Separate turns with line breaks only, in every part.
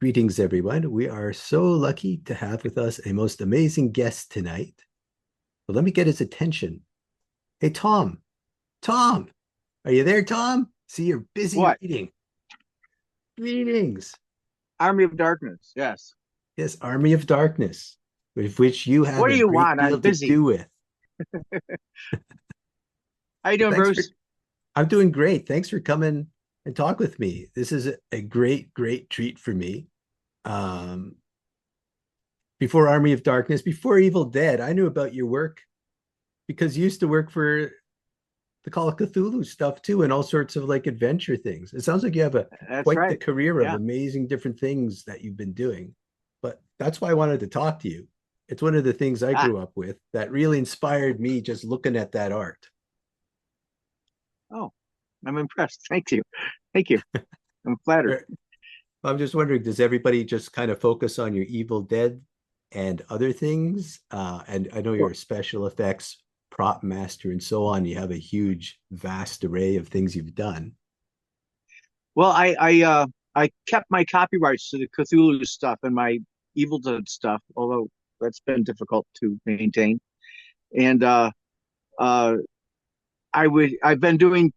Greetings, everyone. We are so lucky to have with us a most amazing guest tonight. Well, let me get his attention. Hey, Tom. Tom, are you there, Tom? See, you're busy
What?
reading. Greetings.
Army of Darkness. Yes.
Yes, Army of Darkness, with which you have
What do
a
you
great
want? I'm
deal to
busy.
do with.
How you
Well,
doing, Bruce?
I'm doing great. Thanks for coming and talk with me. This is a great, great treat for me. Um, before Army of Darkness, before Evil Dead, I knew about your work because you used to work for the Call of Cthulhu stuff too, and all sorts of like adventure things. It sounds like you have a
That's
quite the
right.
career of
Yeah.
amazing different things that you've been doing. But that's why I wanted to talk to you. It's one of the things I
Ah.
grew up with that really inspired me just looking at that art.
Oh, I'm impressed. Thank you. Thank you. I'm flattered.
I'm just wondering, does everybody just kind of focus on your Evil Dead and other things? And I know you're
Well,
a special effects prop master and so on. You have a huge, vast array of things you've done.
I kept my copyrights to the Cthulhu stuff and my Evil Dead stuff, although that's been difficult to maintain. And uh, I've been doing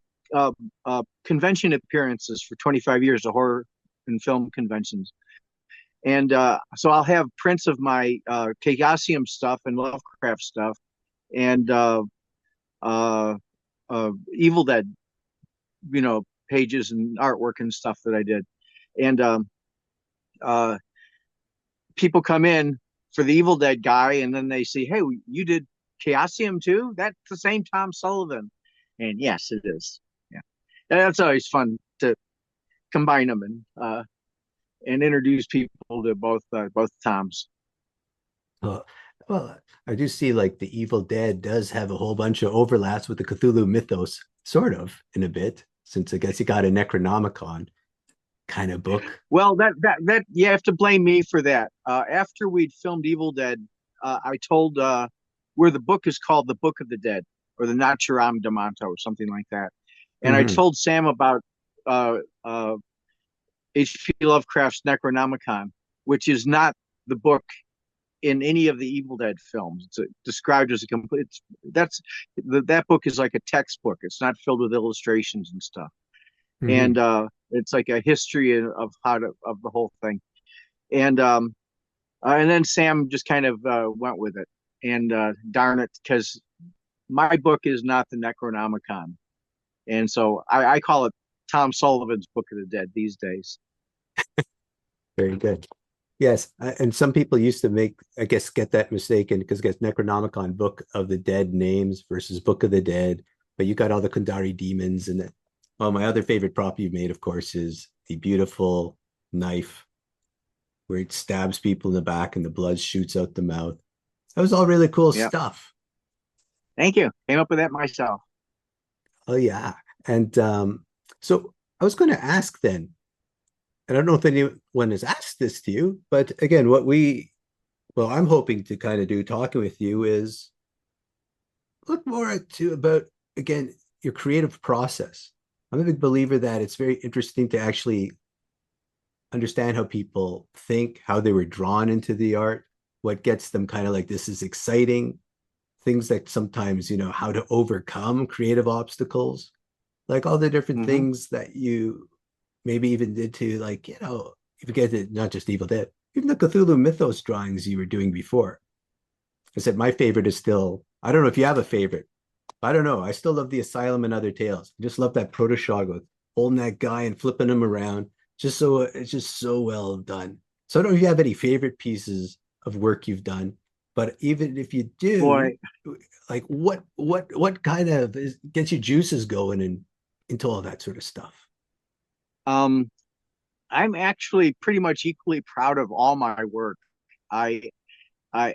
convention appearances for 25 years, the horror and film conventions. And so I'll have prints of my Chaosium stuff and Lovecraft stuff and uh, Evil Dead, pages and artwork and stuff that I did. And uh, people come in for the Evil Dead guy, and then they say, "Hey, you did Chaosium too? That's the same Tom Sullivan." And yes, it is. Yeah, that's always fun to combine them and introduce people to both Toms.
Well, well, I do see like the Evil Dead does have a whole bunch of overlaps with the Cthulhu mythos, sort of in a bit, since I guess you got a Necronomicon kind of book.
Well, that you have to blame me for that. After we'd filmed Evil Dead, I told where the book is called the Book of the Dead or the Naturam Damanto or something like that, and I
Mm-hmm.
told Sam about uh, uh, H.P. Lovecraft's Necronomicon, which is not the book in any of the Evil Dead films. It's described as a complete. That book is like a textbook. It's not filled with illustrations and stuff,
Mm-hmm.
and it's like a history of of the whole thing. And then Sam just kind of went with it. And darn it, because my book is not the Necronomicon, and so I call it Tom Sullivan's Book of the Dead these days.
Very good. Yes, and some people used to make, I guess, get that mistaken because I guess Necronomicon, Book of the Dead names versus Book of the Dead, but you got all the Kundari demons and the, well, my other favorite prop you've made, of course, is the beautiful knife where it stabs people in the back and the blood shoots out the mouth. That was all really cool
Yeah,
stuff.
thank you. Came up with that myself.
Oh yeah. And so I was going to ask then, and I don't know if anyone has asked this to you, but again, well, I'm hoping to kind of do talking with you is look more to about again your creative process. I'm a big believer that it's very interesting to actually understand how people think, how they were drawn into the art, what gets them kind of like this is exciting, things that sometimes, how to overcome creative obstacles, like all the different
Hmm.
things that you maybe even did to like, you forget it, not just Evil Dead, even the Cthulhu mythos drawings you were doing before. I said my favorite is still, I don't know if you have a favorite. I don't know. I still love the Asylum and Other Tales. I just love that Protoshock with holding that guy and flipping him around. Just so it's just so well done. So I don't know if you have any favorite pieces of work you've done, but even if you do,
Boy,
like what kind of gets your juices going and into all that sort of stuff?
um, I'm actually pretty much equally proud of all my work. I, I,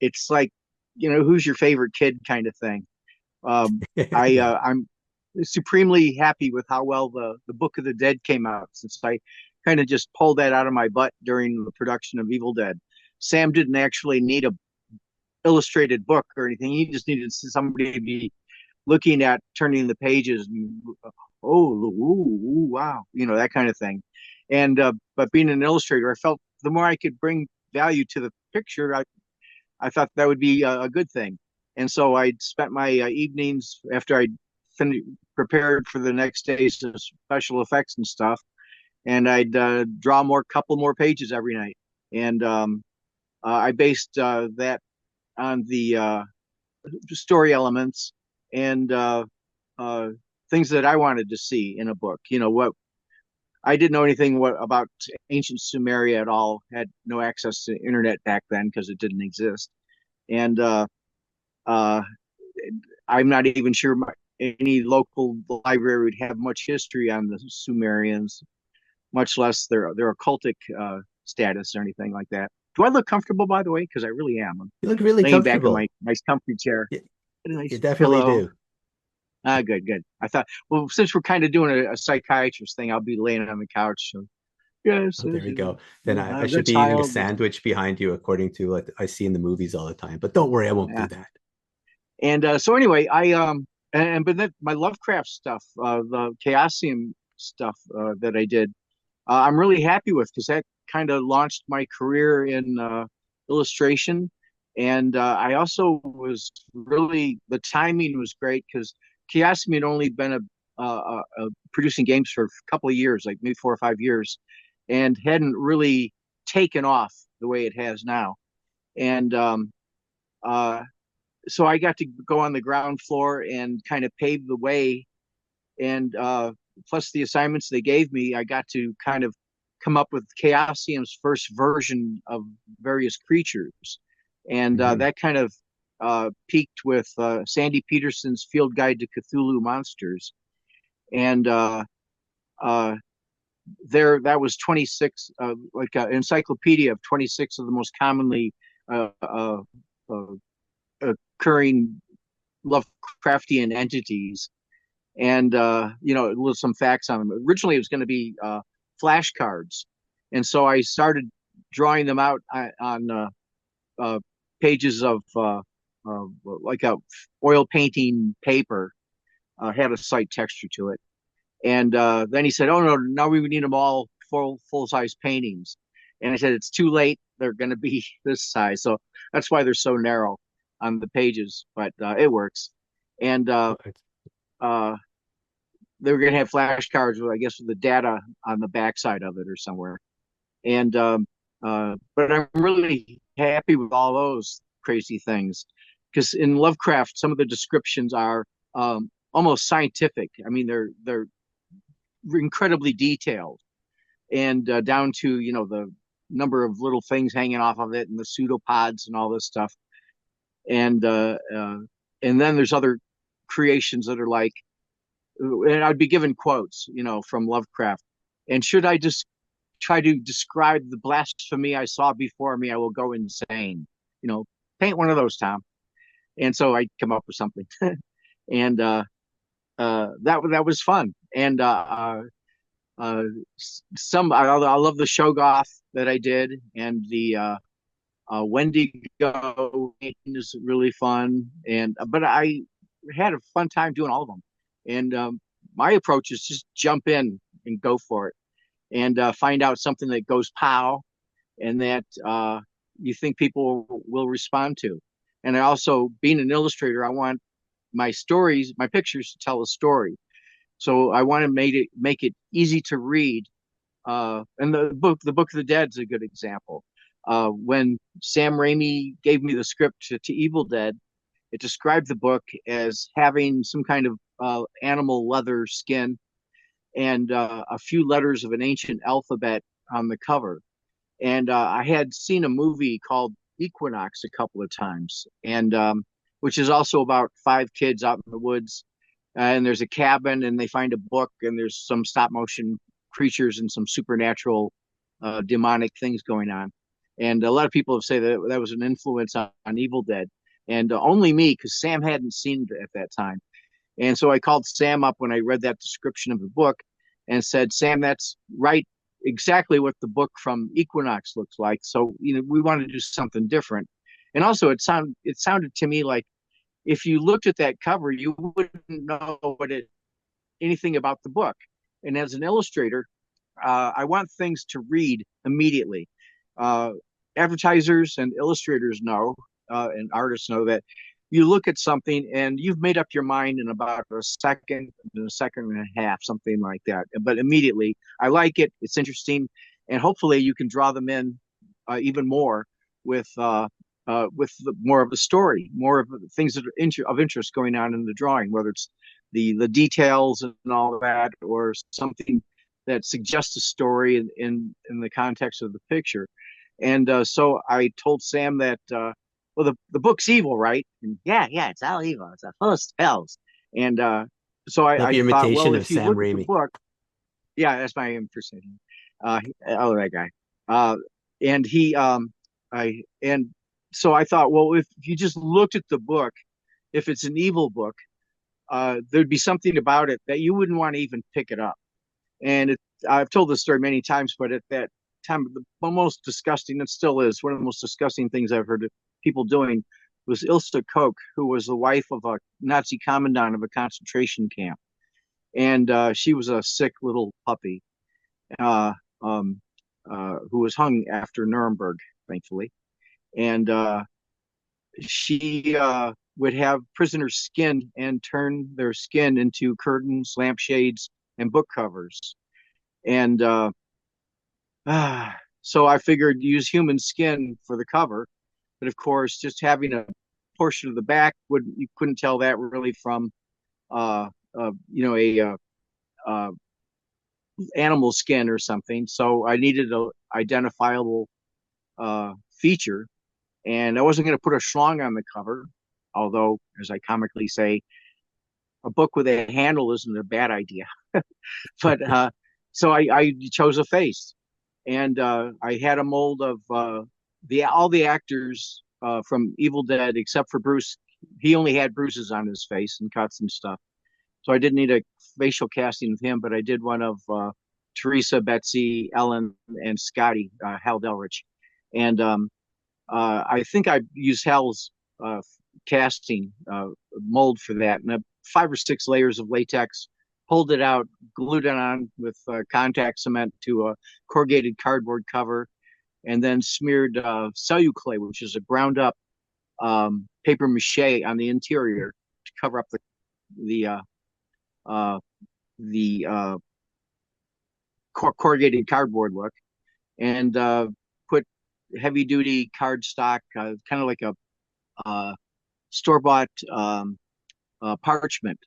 it's like, who's your favorite kid kind of thing.
Yeah.
I'm supremely happy with how well the Book of the Dead came out, since I kind of just pulled that out of my butt during the production of Evil Dead. Sam didn't actually need a illustrated book or anything. He just needed somebody to be looking at turning the pages and oh, ooh, ooh, wow, that kind of thing. And but being an illustrator, I felt the more I could bring value to the picture, I thought that would be a good thing. And so I spent my evenings after I prepared for the next day's special effects and stuff, and I'd draw couple more pages every night. And I based that on the story elements and uh, things that I wanted to see in a book. You know, what I didn't know anything about ancient Sumeria at all. Had no access to internet back then because it didn't exist, and uh, I'm not even sure any local library would have much history on the Sumerians, much less their occultic status or anything like that. Do I look comfortable, by the way? Because I really am. I'm
You look really
laying back in my
comfortable.
nice comfy chair,
You,
a
you
nice
definitely
pillow.
do.
Ah, good, good. I thought, well, since we're kind of doing a psychiatrist thing, I'll be laying on the couch. So, yes,
Oh, there we go. Then I
I'm the
should be eating a
child.
sandwich behind you, according to what I see in the movies all the time. But don't worry, I won't do
Yeah.
that.
And so anyway, but then my Lovecraft stuff, the Chaosium stuff that I did, I'm really happy with because that kind of launched my career in illustration. And I also was really the timing was great because Chaosium had only been producing games for a couple of years, like maybe 4 or 5 years, and hadn't really taken off the way it has now. And uh, so I got to go on the ground floor and kind of pave the way. And plus the assignments they gave me, I got to kind of come up with Chaosium's first version of various creatures. And
Hmm.
that kind of peaked with Sandy Peterson's Field Guide to Cthulhu Monsters. And uh, there, that was 26, like an encyclopedia of 26 of the most commonly uh, uh, uh, occurring Lovecraftian entities, and some facts on them. Originally, it was going to be flashcards, and so I started drawing them out on uh, pages of like a oil painting paper. Had a slight texture to it, and then he said, "Oh no, now we need them all full size paintings." And I said, "It's too late. They're going to be this size, so that's why they're so narrow on the pages, but it works." And uh, they were going to have flashcards with, I guess, with the data on the backside of it or somewhere. And but I'm really happy with all those crazy things because in Lovecraft, some of the descriptions are almost scientific. I mean, they're incredibly detailed and down to the number of little things hanging off of it and the pseudopods and all this stuff. And and then there's other creations that are like, and I'd be given quotes, from Lovecraft. And should I just try to describe the blasphemy I saw before me, I will go insane. You know, paint one of those, Tom. And so I come up with something, and that was fun. And some I love the Shoggoth that I did, and the Wendigo is really fun. And but I had a fun time doing all of them. And my approach is just jump in and go for it, and find out something that goes pow, and that you think people will respond to. And I also, being an illustrator, I want my stories, my pictures to tell a story. So I want to make it easy to read. And the Book of the Dead is a good example. When Sam Raimi gave me the script to Evil Dead, it described the book as having some kind of animal leather skin and a few letters of an ancient alphabet on the cover. And I had seen a movie called Equinox a couple of times, and which is also about five kids out in the woods, and there's a cabin, and they find a book, and there's some stop motion creatures and some supernatural, demonic things going on. And a lot of people have said that that was an influence on Evil Dead, and only me because Sam hadn't seen it at that time. And so I called Sam up when I read that description of the book and said, Sam, that's right, exactly what the book from Equinox looks like. So, we want to do something different. And also it sounded to me like if you looked at that cover, you wouldn't know anything about the book. And as an illustrator, I want things to read immediately. Uh, Advertisers and illustrators know, and artists know that you look at something and you've made up your mind in about a second and a half, something like that. But immediately, I like it. It's interesting, and hopefully, you can draw them in even more with more of the story, more of the things that are of interest going on in the drawing, whether it's the details and all of that, or something that suggests a story in the context of the picture. And so I told Sam that, well, the book's evil, right? And yeah, it's all evil. It's full of spells. And so
Love
I
your
thought, well,
imitation of
if you
Sam
look at the
Raimi.
book, yeah, that's my impersonation. Oh, that guy. Uh, and he, and so I thought, well, if you just looked at the book, if it's an evil book, there'd be something about it that you wouldn't want to even pick it up. And I've told this story many times, but at that time, the most disgusting, it still is, one of the most disgusting things I've heard of people doing was Ilsa Koch, who was the wife of a Nazi commandant of a concentration camp. And she was a sick little puppy uh, um, who was hung after Nuremberg, thankfully. And she would have prisoners skinned and turn their skin into curtains, lampshades, and book covers. And so I figured use human skin for the cover, but of course, just having a portion of the back you couldn't tell that really from a animal skin or something. So I needed a identifiable feature, and I wasn't going to put a schlong on the cover, although, as I comically say, a book with a handle isn't a bad idea. But so I chose a face, and I had a mold of all the actors from Evil Dead except for Bruce. He only had bruises on his face and cuts and stuff, so I didn't need a facial casting of him. But I did one of Teresa, Betsy, Ellen, and Scotty, Hal Delrich, and I think I used Hal's casting mold for that, and 5 or 6 layers of latex, pulled it out, glued it on with contact cement to a corrugated cardboard cover, and then smeared celluclay, which is a ground up paper mache on the interior to cover up the uh, the corrugated cardboard look, and put heavy duty cardstock, kind of like a store bought parchment,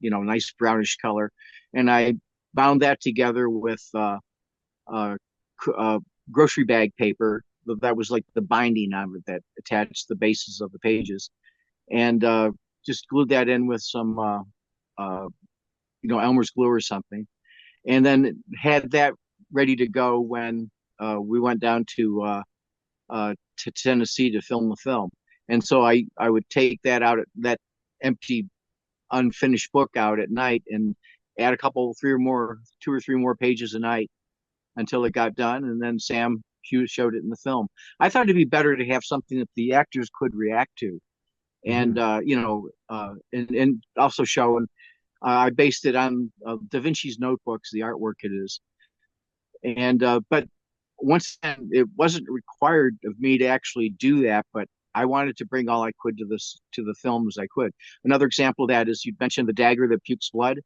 nice brownish color, and I bound that together with grocery bag paper that was like the binding of it that attached the bases of the pages, and just glued that in with some Elmer's glue or something, and then had that ready to go when we went down to Tennessee to film the film. And so I would take that out, that empty, unfinished book out at night, and add 2 or 3 more pages a night until it got done. And then Sam showed it in the film. I thought it'd be better to have something that the actors could react to, and and also show. And I based it on Da Vinci's notebooks, the artwork it is. And but once again, it wasn't required of me to actually do that, but I wanted to bring all I could to the film as I could. Another example of that is you mentioned the dagger that pukes blood.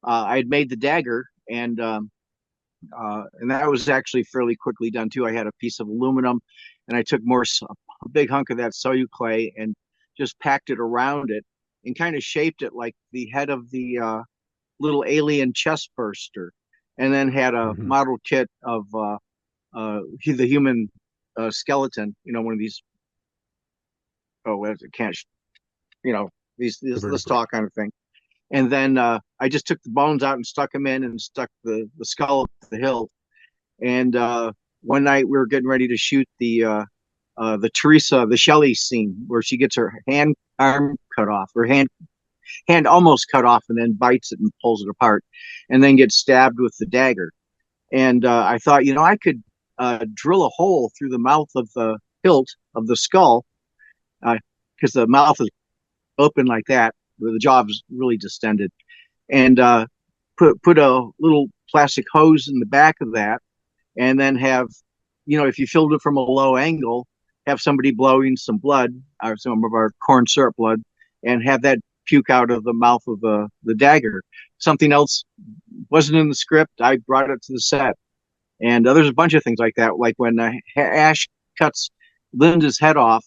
I had made the dagger, and that was actually fairly quickly done too. I had a piece of aluminum, and I took a big hunk of that celluclay and just packed it around it, and kind of shaped it like the head of the little alien chest burster, and then had a model kit of the human skeleton, one of these, can't, these let's talk kind of thing. And then I just took the bones out and stuck them in, and stuck the skull at the hilt. And one night we were getting ready to shoot the Shelley scene where she gets her arm cut off, her hand almost cut off, and then bites it and pulls it apart, and then gets stabbed with the dagger. And I thought, I could drill a hole through the mouth of the hilt of the skull, because the mouth is open like that, where the jaw is really distended, and put a little plastic hose in the back of that, and then have, if you filled it from a low angle, have somebody blowing some blood or some of our corn syrup blood, and have that puke out of the mouth of the dagger. Something else wasn't in the script. I brought it to the set, and there's a bunch of things like that. Like when Ash cuts Linda's head off,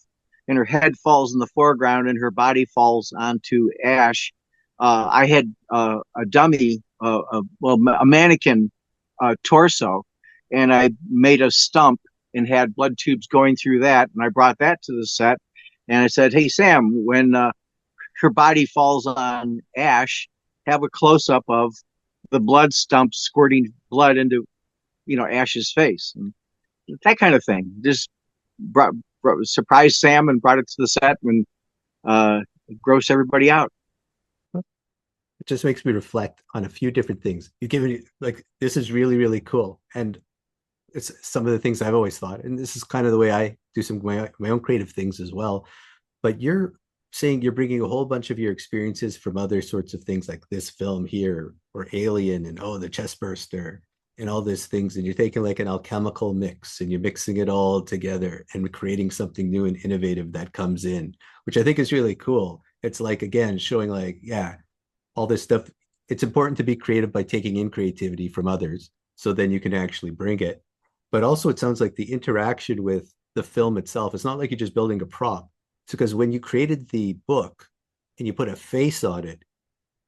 and her head falls in the foreground, and her body falls onto Ash. I had a dummy, a mannequin torso, and I made a stump and had blood tubes going through that, and I brought that to the set, and I said, "Hey Sam, when her body falls on Ash, have a close up of the blood stump squirting blood into Ash's face, and that kind of thing." Just surprised Sam and brought it to the set and uh, gross everybody out.
It just makes me reflect on a few different things. You've given me like this is really, really cool. And it's some of the things I've always thought. And this is kind of the way I do some of my own creative things as well. But you're saying you're bringing a whole bunch of your experiences from other sorts of things like this film here or Alien and the chest burster and all these things. And you're taking like an alchemical mix and you're mixing it all together and creating something new and innovative that comes in, which I think is really cool. It's like, again, showing like, yeah, all this stuff. It's important to be creative by taking in creativity from others. So then you can actually bring it. But also it sounds like the interaction with the film itself, it's not like you're just building a prop. It's because when you created the book and you put a face on it,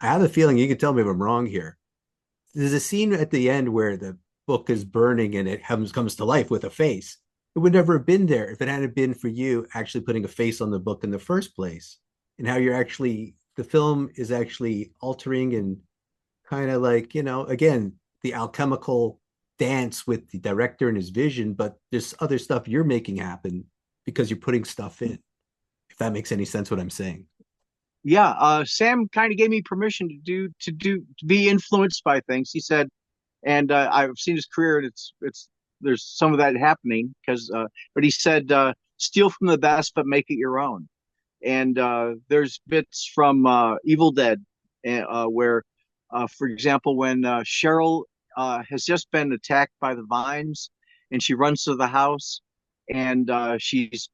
I have a feeling, you can tell me if I'm wrong here. There's a scene at the end where the book is burning and it comes to life with a face. It would never have been there if it hadn't been for you actually putting a face on the book in the first place. And how you're actually, the film is actually altering and kind of like, again, the alchemical dance with the director and his vision, but there's other stuff you're making happen because you're putting stuff in. If that makes any sense what I'm saying.
Yeah, Sam kind of gave me permission to be influenced by things. He said, and I've seen his career, and it's there's some of that happening because, but he said, steal from the best, but make it your own. And there's bits from Evil Dead, where, for example, when Cheryl has just been attacked by the vines, and she runs to the house, and she's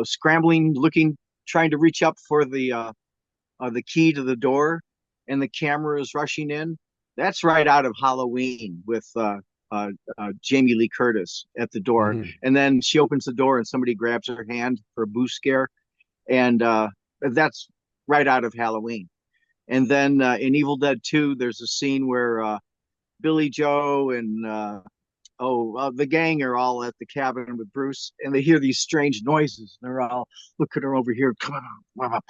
scrambling, looking, trying to reach up for the key to the door, and the camera is rushing in. That's right out of Halloween with Jamie Lee Curtis at the door,
Mm-hmm.
and then she opens the door and somebody grabs her hand for a boo scare, and that's right out of Halloween. And then in Evil Dead 2, there's a scene where Billy Joe and the gang are all at the cabin with Bruce, and they hear these strange noises. They're all looking over here, come on,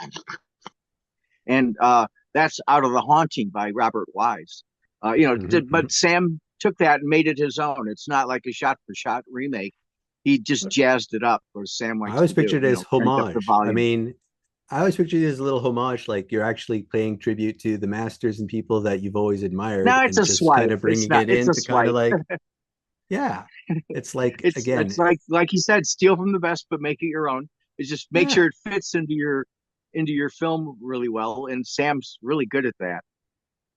and that's out of The Haunting by Robert Wise.
Mm-hmm.
But Sam took that and made it his own. It's not like a shot for shot remake. He just jazzed it up, as Sam
I
likes
always
to do.
pictured it as
Cranked up the
homage. I
volume.
mean, I always pictured it as a little homage, like you're actually paying tribute to the masters and people that you've always admired
No, it's
and
a
just
swipe.
kind of
It's
bringing
not.
it
It's
in
a
to kind of
swipe.
like, yeah, it's like,
It's
again,
like he said, steal from the best, but make it your own. It's just make
yeah.
sure it fits into your film really well. And Sam's really good at that.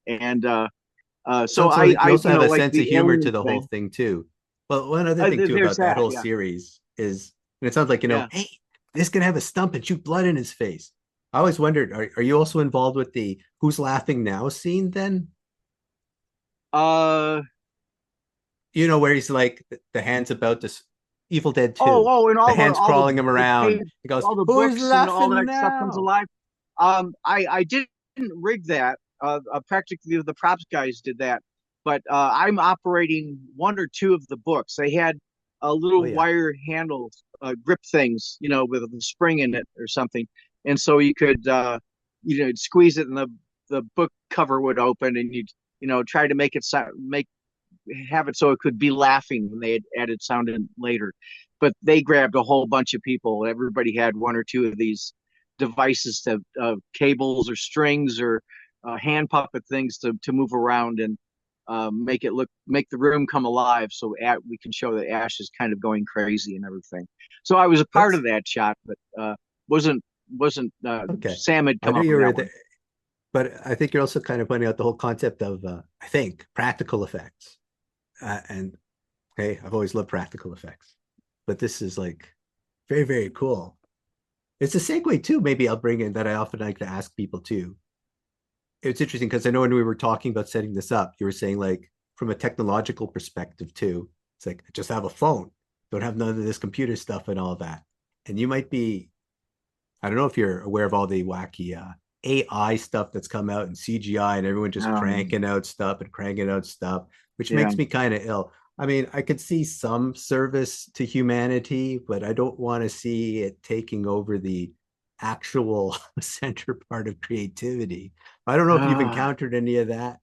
And
So
so
also you also have a
like
sense of
the
humor to
alien
the whole
thing.
thing too. Well, one other thing too
There's
about that
that.
whole
Yeah,
series is, and it sounds like,
yeah.
hey, this can have a stump and shoot blood in his face. I always wondered, are you also involved with the who's laughing now scene then?
Uh
Where he's like the hands about this Evil Dead
oh
2,
and
the
all the
hands
all the
crawling him
the
around.
page,
He goes,
all the
who's
books and all
laughing
that stuff comes
now?
alive. I didn't rig that. Practically the props guys did that, but I'm operating one or two of the books. They had
Oh
little
yeah.
wire handles, grip things, with a spring in it or something, and so you could squeeze it, and the book cover would open, and you'd try to have it so it could be laughing when they had added sound in later. But they grabbed a whole bunch of people. Everybody had one or two of these devices to cables or strings or hand puppet things to move around and make the room come alive. So we can show that Ash is kind of going crazy and everything. So I was a part
That's
of that shot, but wasn't
okay.
Sam had
I
come
knew
up
you
with
were
that
there.
one.
but I think you're also kind of pointing out the whole concept of, I think, practical effects. And hey, I've always loved practical effects, but this is like very, very cool. It's a segue too. Maybe I'll bring in that I often like to ask people too. It's interesting because I know when we were talking about setting this up, you were saying like from a technological perspective too. It's like just have a phone, don't have none of this computer stuff and all that. And you might be, I don't know if you're aware of all the wacky AI stuff that's come out and CGI and everyone just cranking out stuff, which
Yeah.
makes me kind of ill. I mean, I could see some service to humanity, but I don't want to see it taking over the actual center part of creativity. I don't know if you've
Uh,
encountered any of that,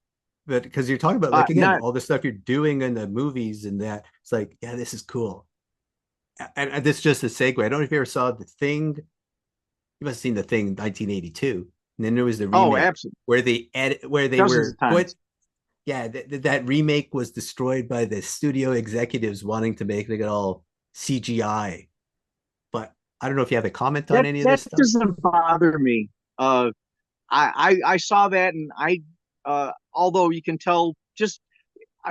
but because you're talking about like again,
Not.
all the stuff you're doing in the movies and that it's like, yeah, this is cool. And this is just a segue. I don't know if you ever saw the thing. You must have seen the thing 1982. And then there was the
Oh,
remake
absolutely.
where they
Dozens of
were put.
times.
Yeah, that remake was destroyed by the studio executives wanting to make it all CGI. But I don't know if you have a comment on any of
That
this stuff.
doesn't bother me. I saw that, and although you can tell, just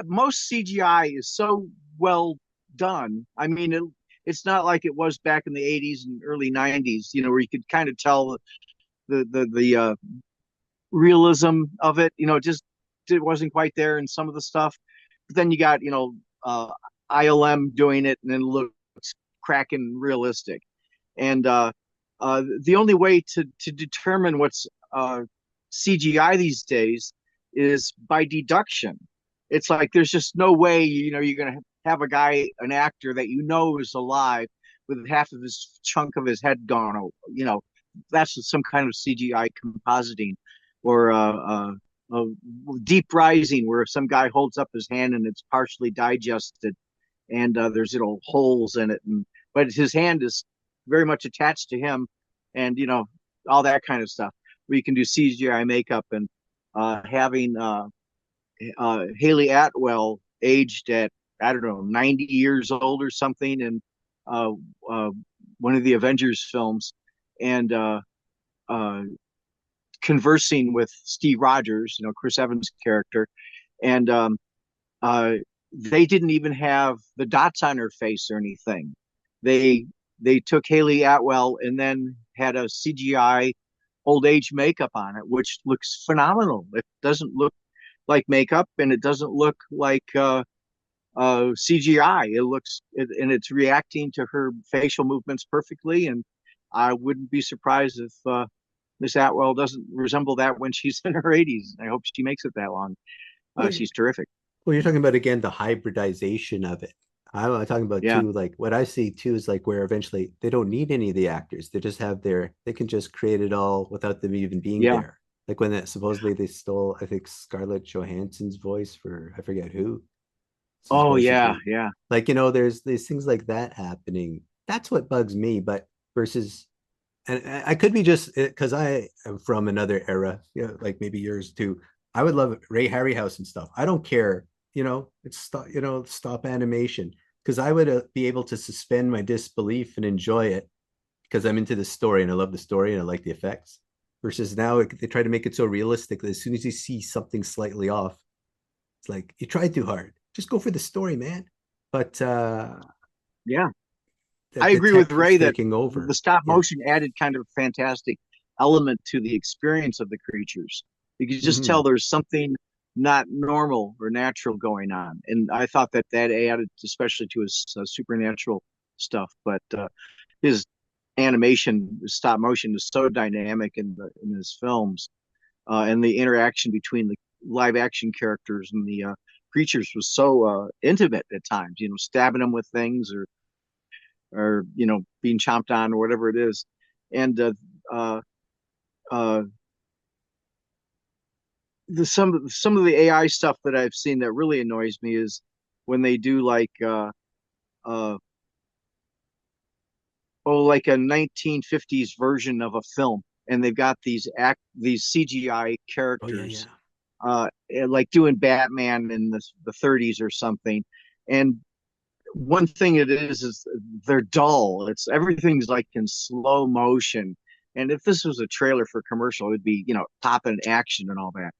most CGI is so well done. I mean, it's not like it was back in the '80s and early '90s, where you could kind of tell the realism of it. It wasn't quite there in some of the stuff. But then you got ILM doing it, and then it looks cracking realistic. And the only way to determine what's CGI these days is by deduction. It's like there's just no way you're going to have a guy, an actor that is alive with half of his chunk of his head gone. That's some kind of CGI compositing, or Deep Rising, where some guy holds up his hand and it's partially digested, and there's little holes in it, but his hand is very much attached to him, and all that kind of stuff. Where you can do CGI makeup, and having Haley Atwell aged at, I don't know, 90 years old or something, and uh, uh, one of the Avengers films, and uh, conversing with Steve Rogers, Chris Evans' character, and uh, they didn't even have the dots on her face or anything. They they took Haley Atwell and then had a CGI old age makeup on it, which looks phenomenal. It doesn't look like makeup, and it doesn't look like CGI. And it's reacting to her facial movements perfectly. And I wouldn't be surprised if Miss Atwell doesn't resemble that when she's in her 80s. I hope she makes it that long.
Well,
She's terrific.
well, you're talking about again the hybridization of it. I'm talking about
Yeah,
too, like what I see too is like where eventually they don't need any of the actors. They just have they can just create it all without them even being
yeah.
there. Like when that supposedly they stole, I think Scarlett Johansson's voice for I forget who.
Oh, yeah,
Supposedly,
yeah.
like there's these things like that happening. That's what bugs me. But versus, and I could be just because I am from another era, like maybe yours too. I would love Ray Harryhouse and stuff. I don't care, it's stop, stop animation because I would be able to suspend my disbelief and enjoy it because I'm into the story and I love the story and I like the effects. Versus now they try to make it so realistic that as soon as you see something slightly off, it's like you tried too hard. Just go for the story, man. But
Yeah.
the,
I
the
agree with
tech keeps
Ray that
taking
the
over.
stop
Yeah.
motion added kind of a fantastic element to the experience of the creatures. You could just tell
Mm-hmm.
there's something not normal or natural going on, and I thought that added especially to his supernatural stuff. But his animation, his stop motion, is so dynamic in his films, and the interaction between the live action characters and the creatures was so intimate at times. Stabbing them with things, or being chomped on, or whatever it is. And uh, uh, some of the AI stuff that I've seen that really annoys me is when they do like uh, like a 1950s version of a film, and they've got these CGI
Oh yeah,
characters,
yeah.
like doing Batman in the 30s or something. And one thing it is they're dull. It's everything's like in slow motion, And if this was a trailer for a commercial, it'd be, popping action and all that.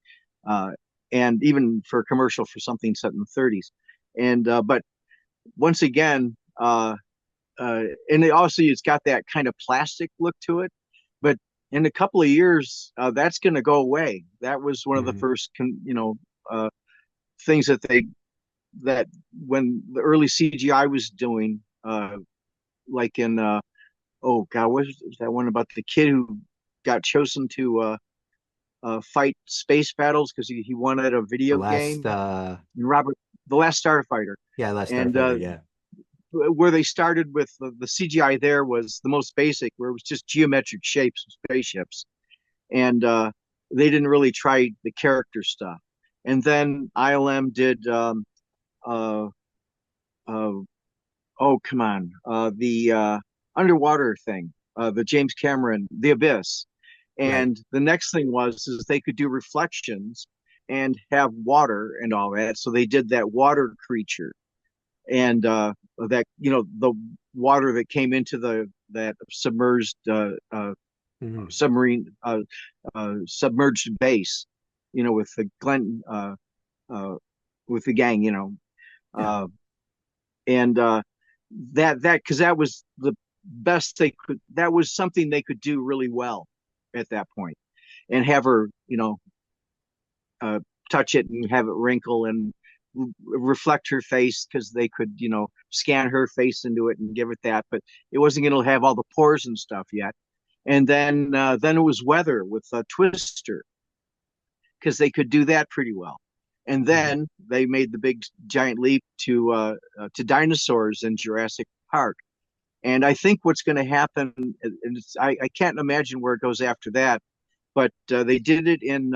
Uh, and even for a commercial for something set in the 30s. And but once again, and it's got that kind of plastic look to it. But in a couple of years, that's going to go away. That was one of the
Mhm.
first, things that when the early CGI was doing, like in oh God, what was that one about the kid who got chosen to fight space battles because he won at a
The
video
last,
game? Robert, the Last Starfighter,
yeah, Last
and
Starfighter, yeah.
where they started with the CGI there was the most basic, where it was just geometric shapes of spaceships, and they didn't really try the character stuff. And then ILM did uh, uh, oh come on, the underwater thing, the James Cameron, The Abyss.
Right.
And the next thing was is they could do reflections and have water and all that. So they did that water creature, and that the water that came into the that submerged
Mhm.
submarine submerged base, with the Glen uh, with the gang,
Yeah.
uh, and that because that was the best they could. That was something they could do really well at that point, and have her, uh, touch it and have it wrinkle and reflect her face because they could, scan her face into it and give it that, but it wasn't going to have all the pores and stuff yet. And then it was weather with Twister because they could do that pretty well. And
Mhm.
then they made the big giant leap to dinosaurs in Jurassic Park. And I think what's going to happen, and I can't imagine where it goes after that, but they did it in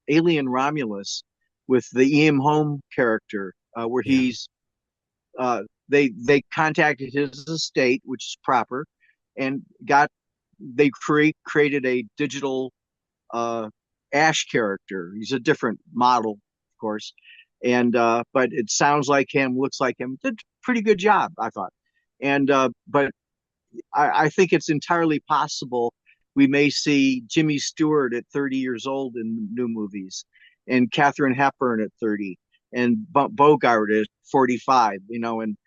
Alien Romulus with the Ian Holm character, where
Yeah.
they contacted his estate, which is proper, and got they created a digital uh, Ash character. He's a different model, of course, and but it sounds like him, looks like him. Did a pretty good job, I thought. And but I think it's entirely possible we may see Jimmy Stewart at 30 years old in new movies, and Katharine Hepburn at 30, and Bogart at 45, and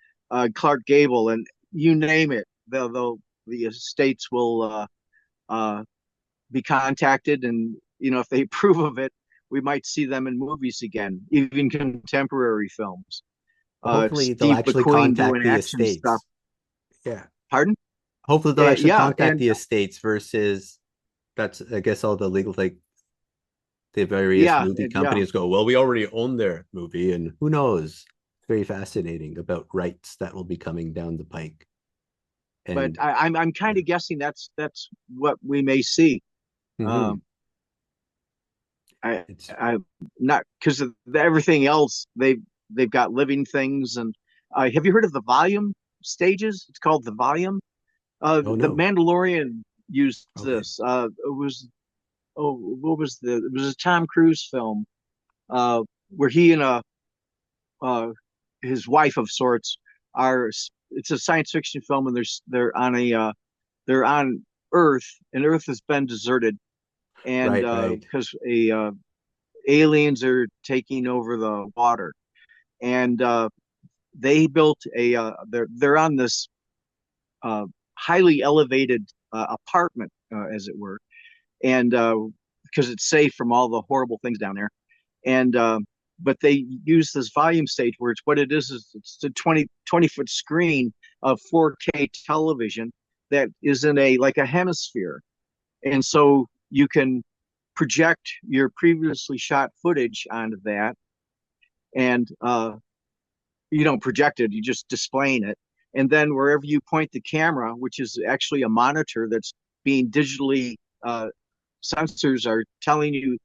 Clark Gable, and you name it. The estates will uh, be contacted, and if they approve of it, we might see them in movies again, even contemporary films.
Well, hopefully they'll
Steve
actually
McQueen
contact
doing
the
action stuff.
estates. Yeah.
Pardon?
Hopefully they'll actually
Yeah,
contact
and
the estates versus that's I guess all the legal like the various
yeah,
movie
yeah.
companies go, well, we already own their movie, and who knows? It's very fascinating about rights that will be coming down the pike.
But
And
I'm kind
yeah.
of guessing that's what we may see.
Mm-hmm.
Um, I
It's
I not because of everything else they've got living things, and have you heard of the volume stages? It's called the volume.
oh
The
no.
Mandalorian used
Okay.
this. It was what was it was a Tom Cruise film uh, where he and uh, his wife of sorts are. It's a science fiction film, and they're on Earth, and Earth has been deserted, and
Right, right.
because aliens are taking over the water, and they built they're on this uh, highly elevated apartment, as it were, and because it's safe from all the horrible things down there, and but they use this volume stage where it's what it is it's a 20 foot screen of 4K television that is in a like a hemisphere, and so you can project your previously shot footage onto that, and you don't project it, you just displaying it, and then wherever you point the camera, which is actually a monitor that's being digitally sensors are telling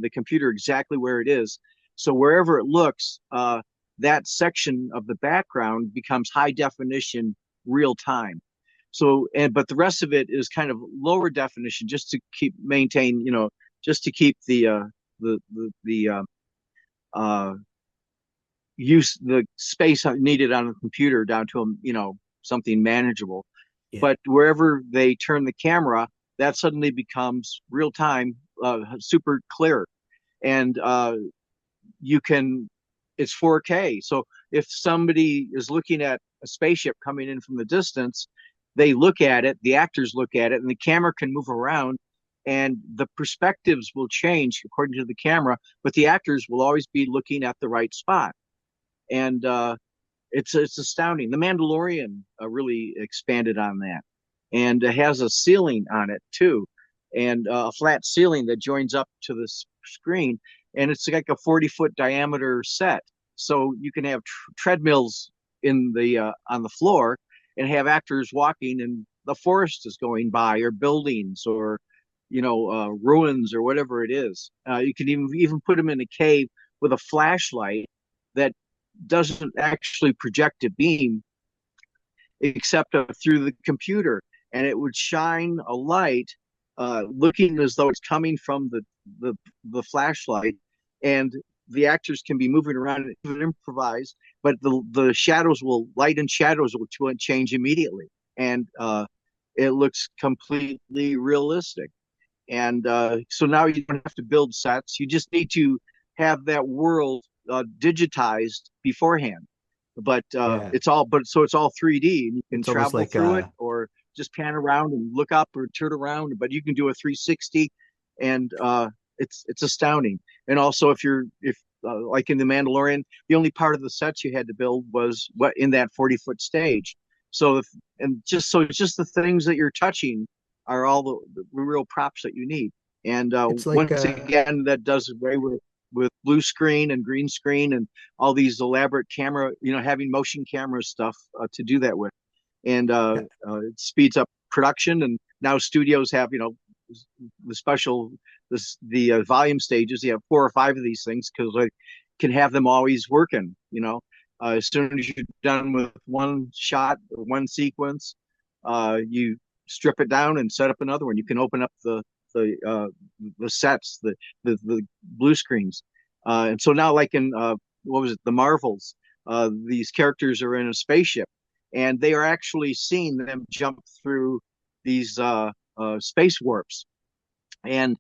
the computer exactly where it is. So wherever it looks, that section of the background becomes high definition, real time. So, and but the rest of it is kind of lower definition, just to keep maintain, just to keep the uh, use the space needed on the computer down to something manageable.
Yeah.
But wherever they turn the camera, that suddenly becomes real time, super clear. And you can, it's 4K. So if somebody is looking at a spaceship coming in from the distance, they look at it, the actors look at it, and the camera can move around, and the perspectives will change according to the camera, but the actors will always be looking at the right spot. And it's astounding. The Mandalorian really expanded on that, and it has a ceiling on it too, and a flat ceiling that joins up to the screen, and it's like a 40-foot diameter set. So you can have treadmills in the on the floor, and have actors walking, and the forest is going by, or buildings, or ruins, or whatever it is. You can even put them in a cave with a flashlight that doesn't actually project a beam except through the computer, and it would shine a light, looking as though it's coming from the flashlight, and the actors can be moving around and improvise, but the shadows will light and shadows will change immediately, and it looks completely realistic. And so now you don't have to build sets; you just need to have that world digitized beforehand. But
Yeah.
it's all 3D, and you can
It's almost
travel
like
through it, or just pan around and look up or turn around. But you can do a 360, and it's astounding. And also, if like in the Mandalorian, the only part of the sets you had to build was what in that 40-foot stage. So it's just the things that you're touching are all the real props that you need. And
it's like
once again, that does away with blue screen and green screen and all these elaborate camera, having motion camera stuff to do that with. And it speeds up production. And now studios have, the special, the volume stages. You have 4 or 5 of these things because I can have them always working, as soon as you're done with one shot or one sequence, you strip it down and set up another one. You can open up the sets, the blue screens, and so now, like in what was it, the Marvels? These characters are in a spaceship, and they are actually seeing them jump through these space warps, and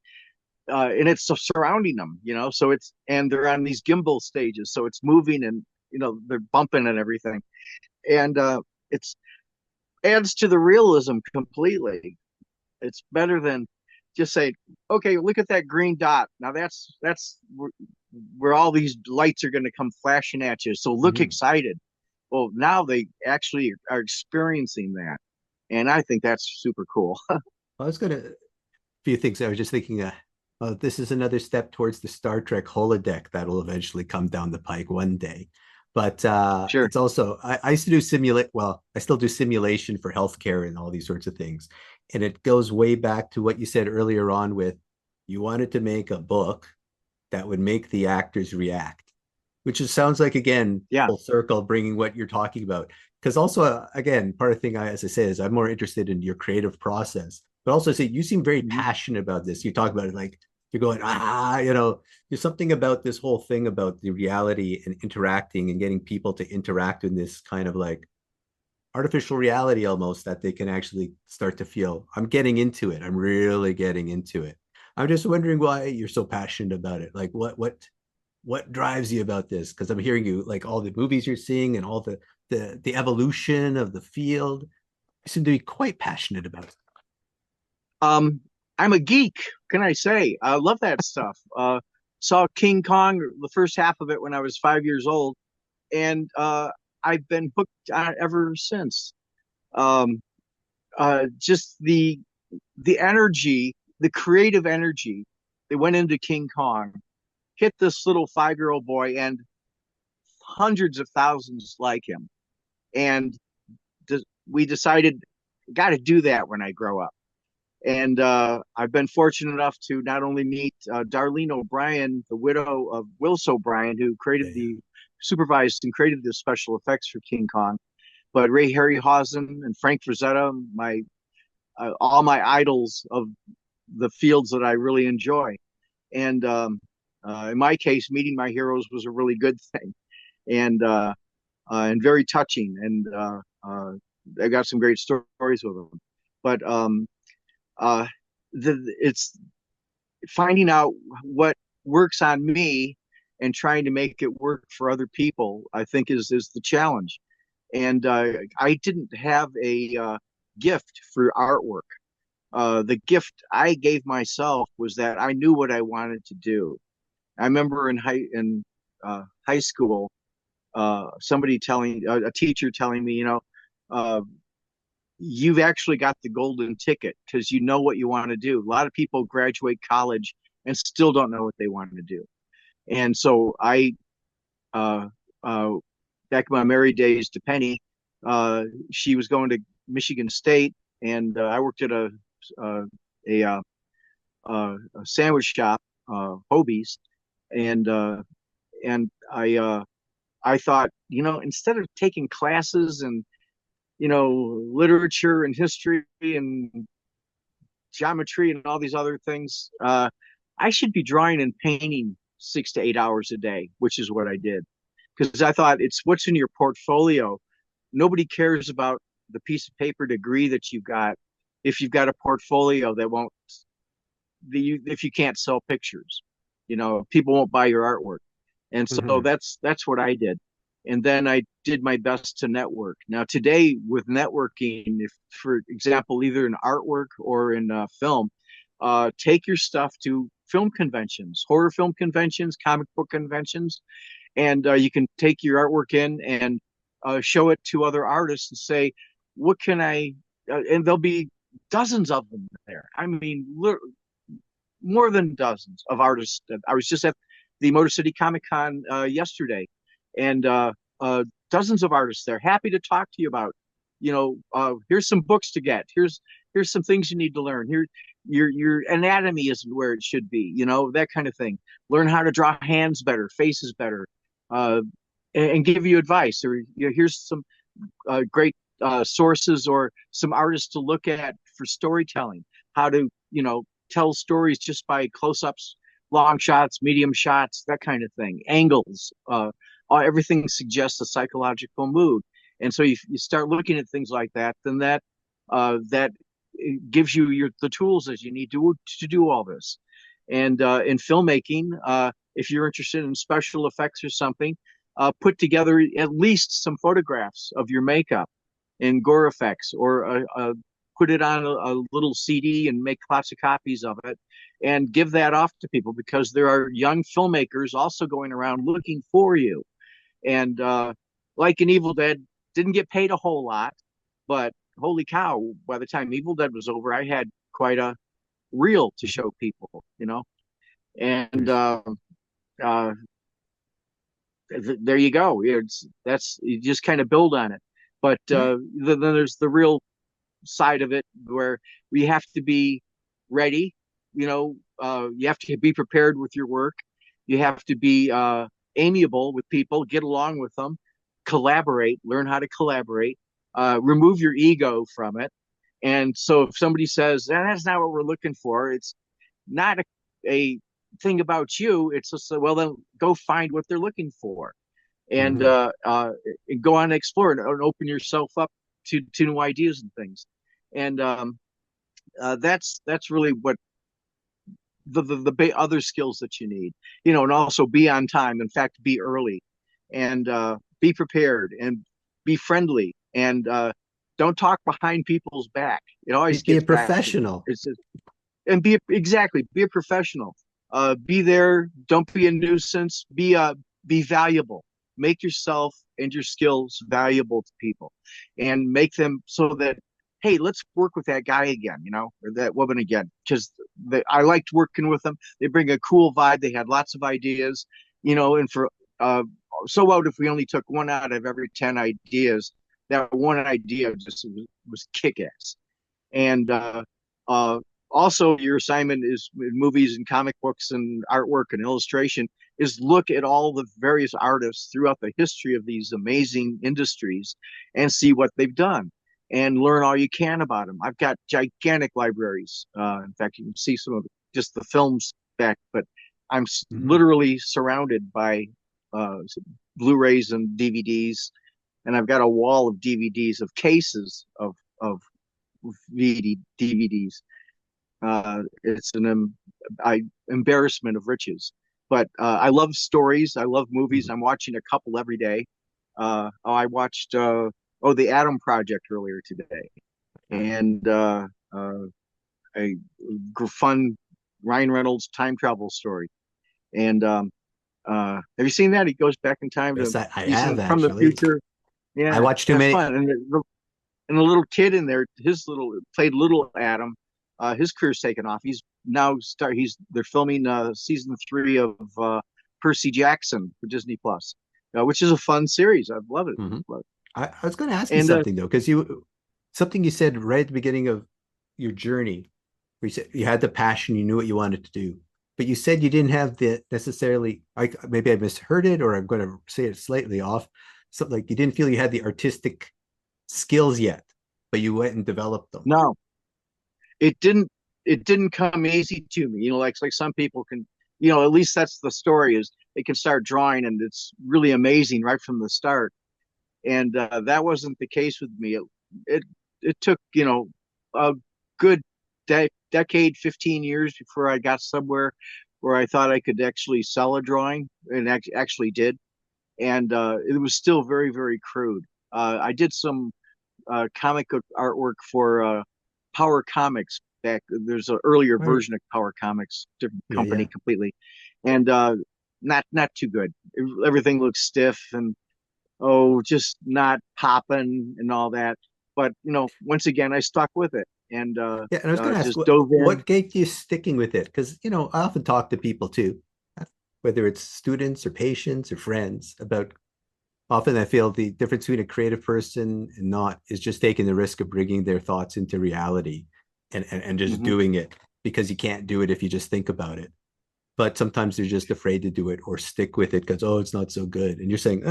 it's surrounding them, So and they're on these gimbal stages, so it's moving, and they're bumping and everything, and it's adds to the realism completely. It's better than just say, okay, look at that green dot. Now that's where all these lights are going to come flashing at you. So look
mhm.
excited. Well, now they actually are experiencing that, and I think that's super cool.
I was gonna few things. I was just thinking, this is another step towards the Star Trek holodeck that'll eventually come down the pike one day. But
Sure.
it's also I used to do simulate. Well, I still do simulation for healthcare and all these sorts of things, and it goes way back to what you said earlier on with you wanted to make a book that would make the actors react, which just sounds like again
Yeah.
full circle, bringing what you're talking about. Because also, again, part of the thing as I say, is I'm more interested in your creative process, but also say you seem very
Mhm.
passionate about this. You talk about it like you're going, there's something about this whole thing about the reality and interacting and getting people to interact in this kind of like artificial reality almost that they can actually start to feel. I'm getting into it. I'm really getting into it. I'm just wondering why you're so passionate about it. Like what drives you about this? Because I'm hearing you like all the movies you're seeing and all the evolution of the field. You seem to be quite passionate about it.
Um, I'm a geek. Can I say? I love that stuff. Saw King Kong, the first half of it when I was 5 years old, and I've been hooked on it ever since. Um, just the energy, the creative energy that went into King Kong hit this little 5-year-old boy and hundreds of thousands like him. And we decided, got to do that when I grow up. And I've been fortunate enough to not only meet Darlene O'Brien, the widow of Willis O'Brien, who
Yeah,
created
yeah.
supervised and created the special effects for King Kong, but Ray Harryhausen and Frank Frazetta, all my idols of the fields that I really enjoy. And in my case, meeting my heroes was a really good thing, and very touching. And I got some great stories with them. But it's finding out what works on me and trying to make it work for other people, I think is the challenge. And I didn't have a gift for artwork. The gift I gave myself was that I knew what I wanted to do. I remember in high school, somebody telling a teacher telling me, uh, you've actually got the golden ticket because you know what you want to do. A lot of people graduate college and still don't know what they want to do. And so uh, uh, back in my married days to Penny, she was going to Michigan State, and I worked at uh, a, uh, a sandwich shop, Hobie's, and uh, and I thought, instead of taking classes and literature and history and geometry and all these other things, I should be drawing and painting 6 to 8 hours a day, which is what I did. Because I thought it's what's in your portfolio. Nobody cares about the piece of paper degree that you've got if you've got a portfolio that won't, if you can't sell pictures, people won't buy your artwork. And so
Hmm.
that's what I did. And then I did my best to network. Now today with networking, if for example, either in artwork or in film, take your stuff to film conventions, horror film conventions, comic book conventions, and you can take your artwork in and show it to other artists and say, "What can I?" And there'll be dozens of them there. I mean, more than dozens of artists. I was just at the Motor City Comic Con yesterday, and dozens of artists there, happy to talk to you about. Here's some books to get. Here's some things you need to learn. Here, your anatomy isn't where it should be. That kind of thing. Learn how to draw hands better, faces better, uh, and give you advice. Or here's some great sources or some artists to look at for storytelling. How to tell stories just by close-ups, long shots, medium shots, that kind of thing, angles. Everything suggests a psychological mood, and so you start looking at things like that. Then that gives you the tools that you need to do all this. And in filmmaking, if you're interested in special effects or something, put together at least some photographs of your makeup and gore effects, or put it on a little CD and make lots of copies of it and give that off to people, because there are young filmmakers also going around looking for you. And like in Evil Dead, didn't get paid a whole lot, but holy cow, by the time Evil Dead was over, I had quite a reel to show people. And uh, there you go. That's you just kind of build on it. But then there's the real side of it where we have to be ready. You have to be prepared with your work. You have to be amiable with people, get along with them, collaborate, learn how to collaborate, remove your ego from it. And so if somebody says, that's not what we're looking for, it's not a thing about you. It's just, well, then go find what they're looking for, and
Hmm.
go on and explore and open yourself up to new ideas and things. And that's really what the other skills that you need, and also be on time. In fact, be early, and be prepared, and be friendly, and don't talk behind people's back. It always
Be a
gets back to me.
professional.
And be a professional. Be there. Don't be a nuisance. Be valuable. Make yourself and your skills valuable to people, and make them so that, hey, let's work with that guy again, or that woman again, because I liked working with them. They bring a cool vibe. They had lots of ideas, and for uh, so what if we only took one out of every 10 ideas? That one idea just was kick ass. And uh, also, your assignment is movies and comic books and artwork and illustration is look at all the various artists throughout the history of these amazing industries and see what they've done and learn all you can about them. I've got gigantic libraries. In fact, you can see some of just the films back, but I'm
Hmm.
literally surrounded by uh, Blu-rays and DVDs, and I've got a wall of DVDs, of cases of DVDs. It's an embarrassment of riches. But I love stories. I love movies.
Mhm.
I'm watching a couple every day. I watched the Atom Project earlier today,
Yeah.
and a fun Ryan Reynolds time travel story. And have you seen that? He goes back in time to
Yes, I
he's
have
from the
actually.
future.
I
Yeah,
watched too
that's
many.
fun. And the little kid in there, his little played little Adam. His career's taken off. He's now start. He's they're filming season 3 of Percy Jackson for Disney Plus, which is a fun series. I love it.
Mhm.
Love it.
I was going to ask you
And
something though, because something you said right at the beginning of your journey, where you said you had the passion, you knew what you wanted to do, but you said you didn't have the necessarily. Maybe I misheard it, or I'm going to say it slightly off. Something like you didn't feel you had the artistic skills yet, but you went and developed them.
no, it didn't. It didn't come easy to me. Like some people can. At least that's the story is they can start drawing and it's really amazing right from the start. And that wasn't the case with me. It it took a good decade, 15 years before I got somewhere where I thought I could actually sell a drawing, and actually did. And it was still very very crude. I did some comic artwork for Power Comics back. There's an earlier
Right.
version of Power Comics, different
Yeah,
company
yeah.
completely, and not too good. Everything looks stiff and just not popping and all that. But once again, I stuck with it and
Yeah, and I was going to ask
just dove in.
what gave you sticking with it? Because I often talk to people too, whether it's students or patients or friends, about often I feel the difference between a creative person and not is just taking the risk of bringing their thoughts into reality and just
Mhm.
doing it because you can't do it if you just think about it. But sometimes they're just afraid to do it or stick with it because, oh, it's not so good. And you're saying,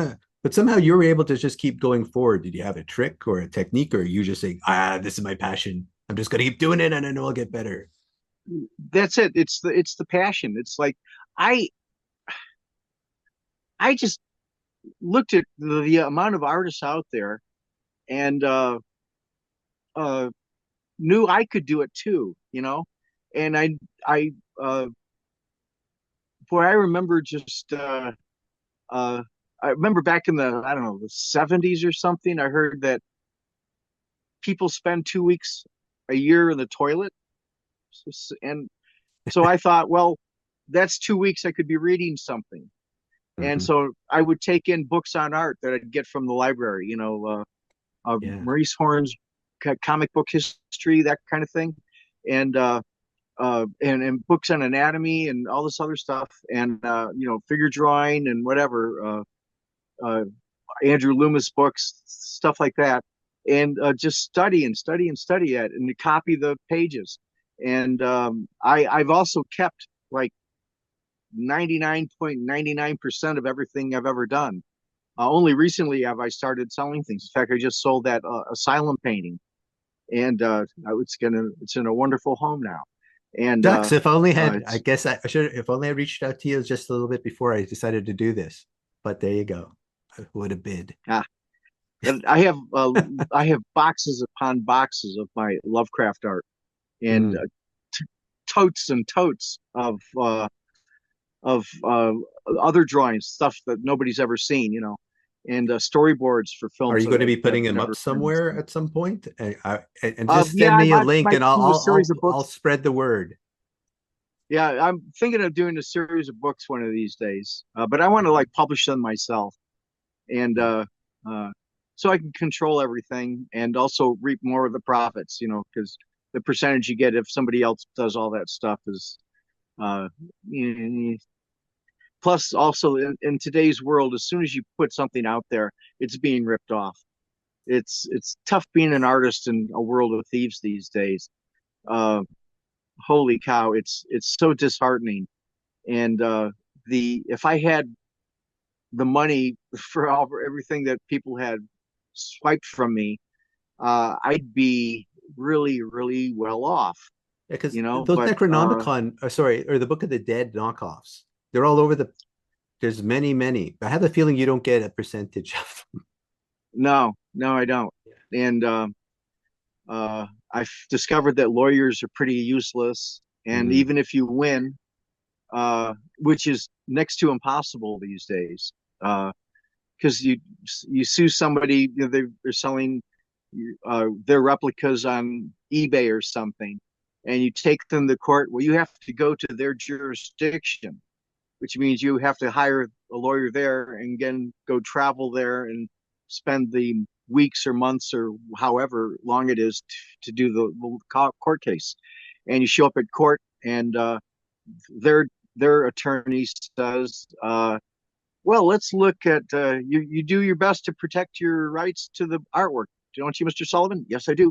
but somehow you were able to just keep going forward. Did you have a trick or a technique, or you just saying, this is my passion. I'm just going to keep doing it and I know I'll get better.
That's it. It's the passion. It's like I I just looked at the amount of artists out there and uh, knew I could do it too. And I boy, I remember just uh, I remember back in the I don't know the 70s or something. I heard that people spend 2 weeks a year in the toilet, and so I thought, well, that's 2 weeks I could be reading something. And
Mm-hmm.
so I would take in books on art that I'd get from the library,
Yeah.
Maurice Horn's comic book history, that kind of thing, and and books on anatomy and all this other stuff, and figure drawing and whatever, uh, Andrew Loomis books, stuff like that, and just study and study and study it, and copy the pages. And I've also kept like 99.99% of everything I've ever done. Only recently have I started selling things. In fact, I just sold that asylum painting, and it's in a wonderful home now. And
Ducks, if I only had, I
it's
guess I should, if only I reached out to you just a little bit before I decided to do this. But there you go. I would have bid.
ah, and I have boxes upon boxes of my Lovecraft art, and
Mm.
t- totes and totes of other drawings, stuff that nobody's ever seen, and storyboards for
Are
films
you
that
going to be
I've
putting them up
never finished.
somewhere at some point? And just
Yeah,
send
I
me a
might
link and
do a series of
I'll
books.
spread the word.
Yeah, I'm thinking of doing a series of books one of these days, but I want to like publish them myself, and
Yeah.
uh, so I can control everything and also reap more of the profits. Because the percentage you get if somebody else does all that stuff is uh, plus also in today's world, as soon as you put something out there, it's being ripped off. It's tough being an artist in a world of thieves these days. Uh, Holy cow, it's so disheartening. And the if I had the money for everything that people had swiped from me, I'd be really really well off.
Because those
But
Necronomicon, sorry, or the Book of the Dead knockoffs, they're all over there's many, many. I have a feeling you don't get a percentage of them.
no, no, I don't. And I've discovered that lawyers are pretty useless, and
Mhm.
even if you win, which is next to impossible these days, because you sue somebody, they're selling their replicas on eBay or something, and you take them to court. Well, you have to go to their jurisdiction, which means you have to hire a lawyer there and again go travel there and spend the weeks or months or however long it is to do the court case. And you show up at court, and their their attorney says, "Well, let's look at you. You do your best to protect your rights to the artwork, don't you, Mr. Sullivan?" "Yes, I do."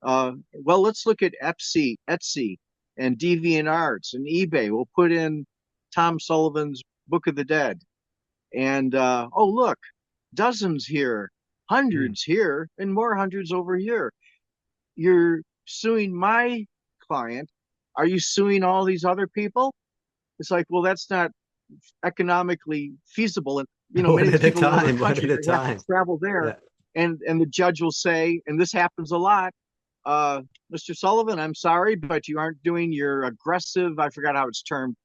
Well, let's look at Etsy, and DeviantArts and eBay. We'll put in Tom Sullivan's Book of the Dead, and oh look, dozens here,
Mm.
hundreds here, and more hundreds over here. You're suing my client. Are you suing all these other people? It's like, well, that's not economically feasible, and many
One
of these
at a
people in other
time, one at
countries,
a
they have to
time.
travel there,
Yeah.
and the judge will say, and this happens a lot, uh, Mr. Sullivan, I'm sorry, but you aren't doing your aggressive, I forgot how it's termed,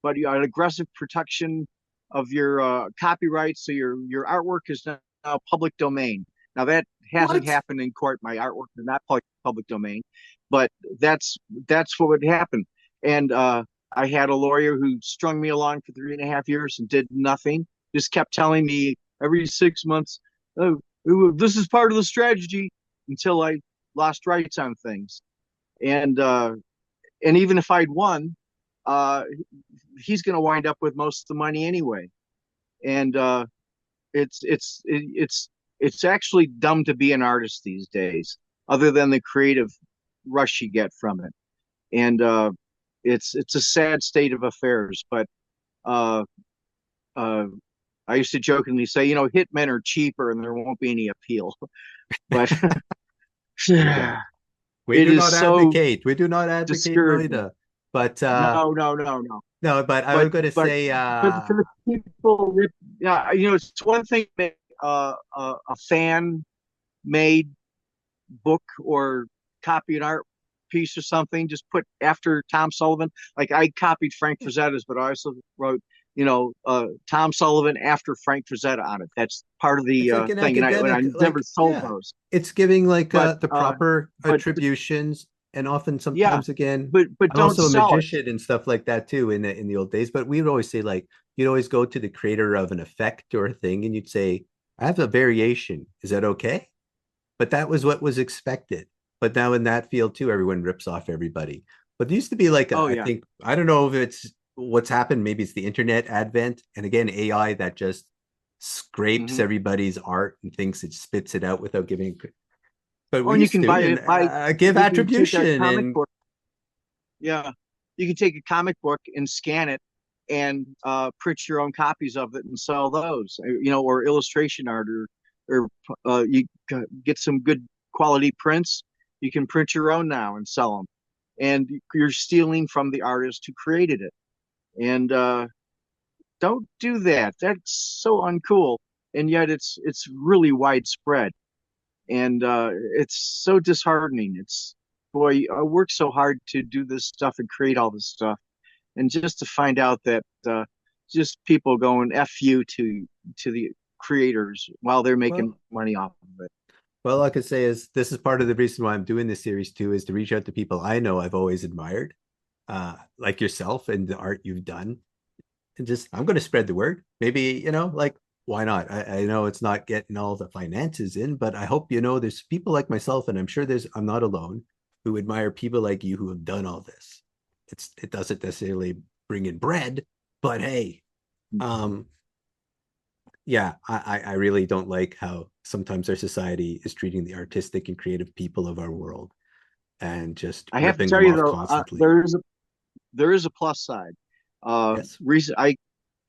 but you are aggressive protection of your copyright. So your artwork is now public domain. Now that hasn't
What?
happened in court. My artwork is not public domain, but that's that's what would happen. And I had a lawyer who strung me along for 3.5 years and did nothing. Just kept telling me every 6 months, "Oh, this is part of the strategy," until I lost rights on things. And even if I'd won, uh, he's going to wind up with most of the money anyway. And it's actually dumb to be an artist these days, other than the creative rush you get from it. And it's a sad state of affairs. But uh, uh, I used to jokingly say, hitmen are cheaper and there won't be any appeal. But
Yeah. We
it
do
is
not
so
advocate. We do not advocate
discouraging.
Noida. But
No, no, no, no.
no, but I
but
was going to
but
say
for the people, yeah, it's one thing to make a fan made book or copy an art piece or something. Just put after Tom Sullivan. Like I copied Frank Frazetta's, but I also wrote, Tom Sullivan after Frank Frazetta on it. That's part of the
it's like an
thing, and I
academic,
never
like,
sold
yeah,
those.
it's giving like
But
the proper
but
attributions, and often
yeah,
sometimes again,
but
I'm
don't
also a
sell it.
magician and stuff like that too in the old days. But we would always say like you'd always go to the creator of an effect or a thing, and you'd say, "I have a variation. Is that okay?" But that was what was expected. But now in that field too, everyone rips off everybody. But there used to be like
Oh
I
yeah.
think I don't know if it's what's happened. Maybe it's the internet advent, and again AI that just scrapes
Hmm.
everybody's art and thinks it spits it out without giving. But
Oh,
we
and you
used
can
to,
buy
and
it by
give
you can take a
attribution
comic
and
book. Yeah, you can take a comic book and scan it and print your own copies of it and sell those, or illustration art, or you get some good quality prints. You can print your own now and sell them, and you're stealing from the artist who created it. And don't do that. That's so uncool, and yet it's really widespread, and it's so disheartening. It's boy, I worked so hard to do this stuff and create all this stuff, and just to find out that just people going "f you" to the creators while they're making
well,
money off of it.
well, all I could say is this is part of the reason why I'm doing this series too, is to reach out to people I know I've always admired, like yourself and the art you've done, and just I'm going to spread the word. Maybe like why not? I know it's not getting all the finances in, but I hope there's people like myself, and I'm sure I'm not alone, who admire people like you who have done all this. It doesn't necessarily bring in bread, but hey, um, yeah, I really don't like how sometimes our society is treating the artistic and creative people of our world and just
I have to
ripping
tell
them
you
off
though,
constantly.
there is a plus side.
Yes.
I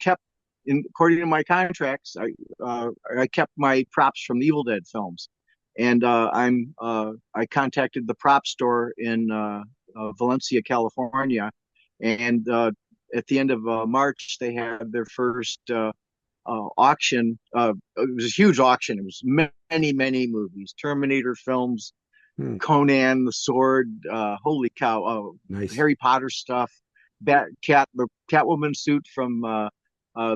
kept, according to my contracts, I kept my props from the Evil Dead films, and I contacted the prop store in Valencia, California, and at the end of March they had their first auction. It was a huge auction. It was many movies, Terminator films,
Hmm.
Conan the Sword, holy cow,
Nice.
Harry Potter stuff, the Catwoman suit from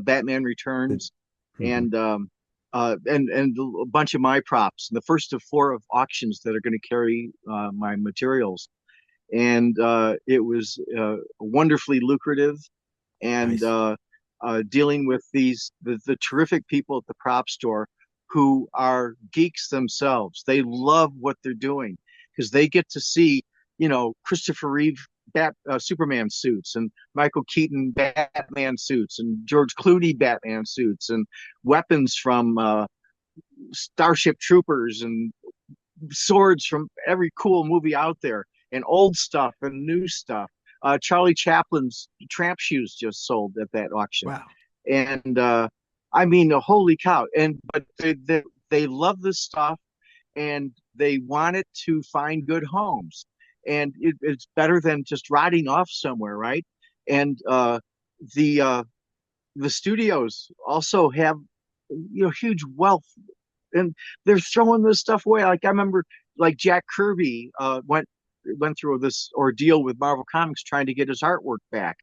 Batman
The,
Returns,
mhm.
and a bunch of my props. The first of four of auctions that are going to carry my materials, and it was wonderfully lucrative. And
Nice.
dealing with the terrific people at the prop store who are geeks themselves. They love what they're doing because they get to see, Christopher Reeve Superman suits and Michael Keaton Batman suits and George Clooney Batman suits and weapons from Starship Troopers and swords from every cool movie out there, and old stuff and new stuff. Charlie Chaplin's tramp shoes just sold at that auction,
Wow.
and I mean, holy cow! And but they love this stuff, and they want it to find good homes, and it's better than just rotting off somewhere, right? And the uh, the studios also have huge wealth, and they're throwing this stuff away. Like I remember, like Jack Kirby went through this ordeal with Marvel Comics trying to get his artwork back,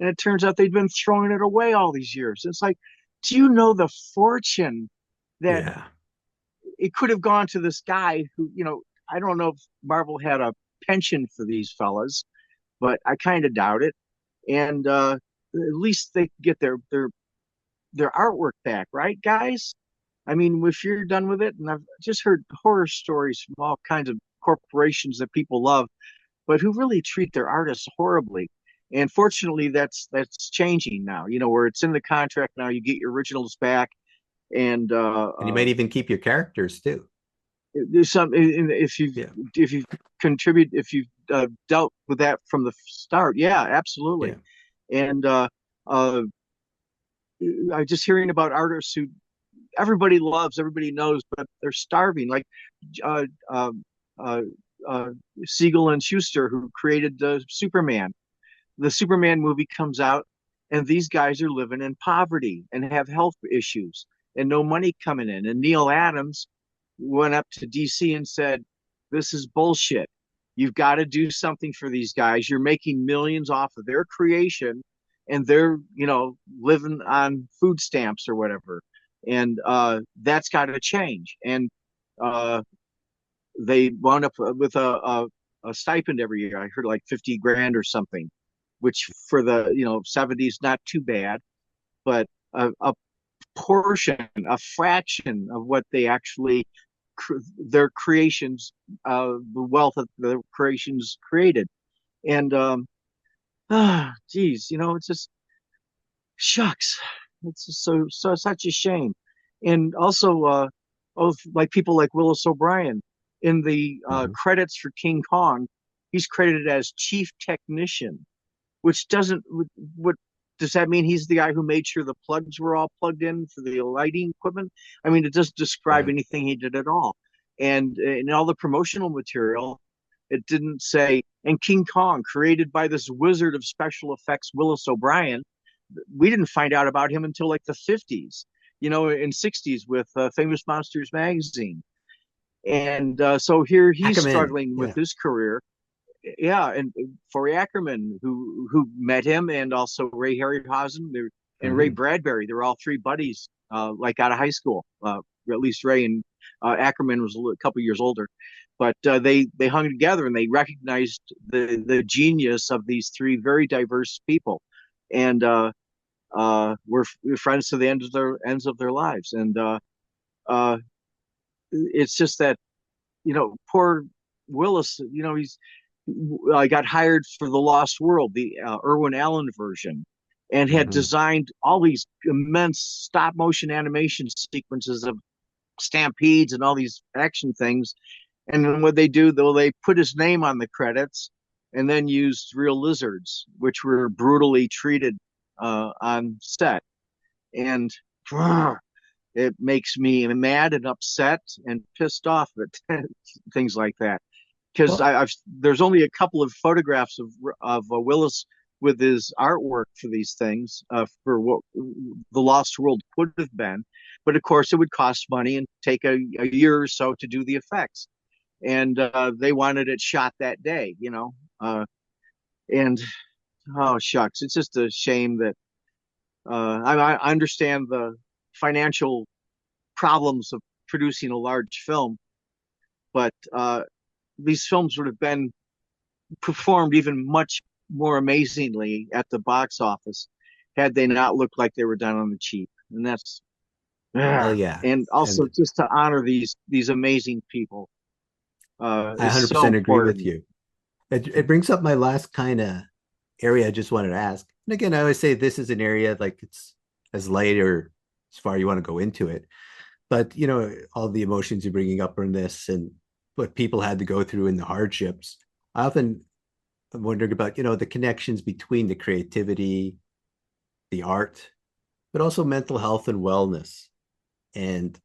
and it turns out they'd been throwing it away all these years. It's like, do you know the fortune that
Yeah.
it could have gone to this guy who, I don't know if Marvel had a pension for these fellas, but I kind of doubt it. And at least they get their artwork back, right, guys? I mean, if you're done with it, and I've just heard horror stories from all kinds of corporations that people love, but who really treat their artists horribly. And fortunately, that's changing now. Where it's in the contract now, you get your originals back, and
And you might even keep your characters too.
there's some if you
Yeah.
if you contribute if you've dealt with that from the start, yeah, absolutely.
Yeah.
And uh, I just hearing about artists who everybody loves, everybody knows, but they're starving. Like uh, uh, uh, uh, Siegel and Schuster, who created Superman. The Superman movie comes out, and these guys are living in poverty and have health issues and no money coming in. And Neil Adams went up to DC and said, "This is bullshit. You've got to do something for these guys. You're making millions off of their creation, and they're living on food stamps or whatever, and that's got to change." And uh, they wound up with a stipend every year. I heard like 50 grand or something, which for the 70s not too bad, but a portion, a fraction of what they actually their creations, the wealth of the creations created. And geez, it's just shucks. It's just so such a shame. And also, like people like Willis O'Brien in the
Mhm.
credits for King Kong, he's credited as chief technician, which doesn't what does that mean he's the guy who made sure the plugs were all plugged in for the lighting equipment? I mean, it doesn't describe
Yeah.
anything he did at all. And in all the promotional material, it didn't say, and King Kong, created by this wizard of special effects, Willis O'Brien. We didn't find out about him until like the 50s, in 60s with Famous Monsters magazine. And so here he's
Ackerman.
struggling with
Yeah.
his career, yeah, and Forey Ackerman, who met him, and also Ray Harryhausen and Ray
Hmm.
Bradbury. They were all three buddies, like out of high school. At least Ray and Ackerman was a couple years older, but they hung together and they recognized the genius of these three very diverse people, and we're friends to the ends of their lives. And uh, it's just that poor Willis, he's I got hired for the Lost World, the Irwin Allen version, and had
Hmm.
designed all these immense stop motion animation sequences of stampedes and all these action things. And then what they do, though, they put his name on the credits and then used real lizards, which were brutally treated on set. And it makes me mad and upset and pissed off at things like that, because
Well,
there's only a couple of photographs of Willis with his artwork for these things, for what the Lost World could have been, but of course it would cost money and take a year or so to do the effects. and they wanted it shot that day, and oh shucks, it's just a shame that I understand the financial problems of producing a large film, but these films would have been performed even much more amazingly at the box office had they not looked like they were done on the cheap. And that's
Well, yeah.
and also
And
just to honor these amazing people
I
is so
100% agree with
important.
you. It brings up my last kind of area I just wanted to ask. And again, I always say this is an area like it's as light or as far you want to go into it. But, all the emotions you're bringing up from this and what people had to go through and the hardships. I often am wondering about, the connections between the creativity, the art, but also mental health and wellness. And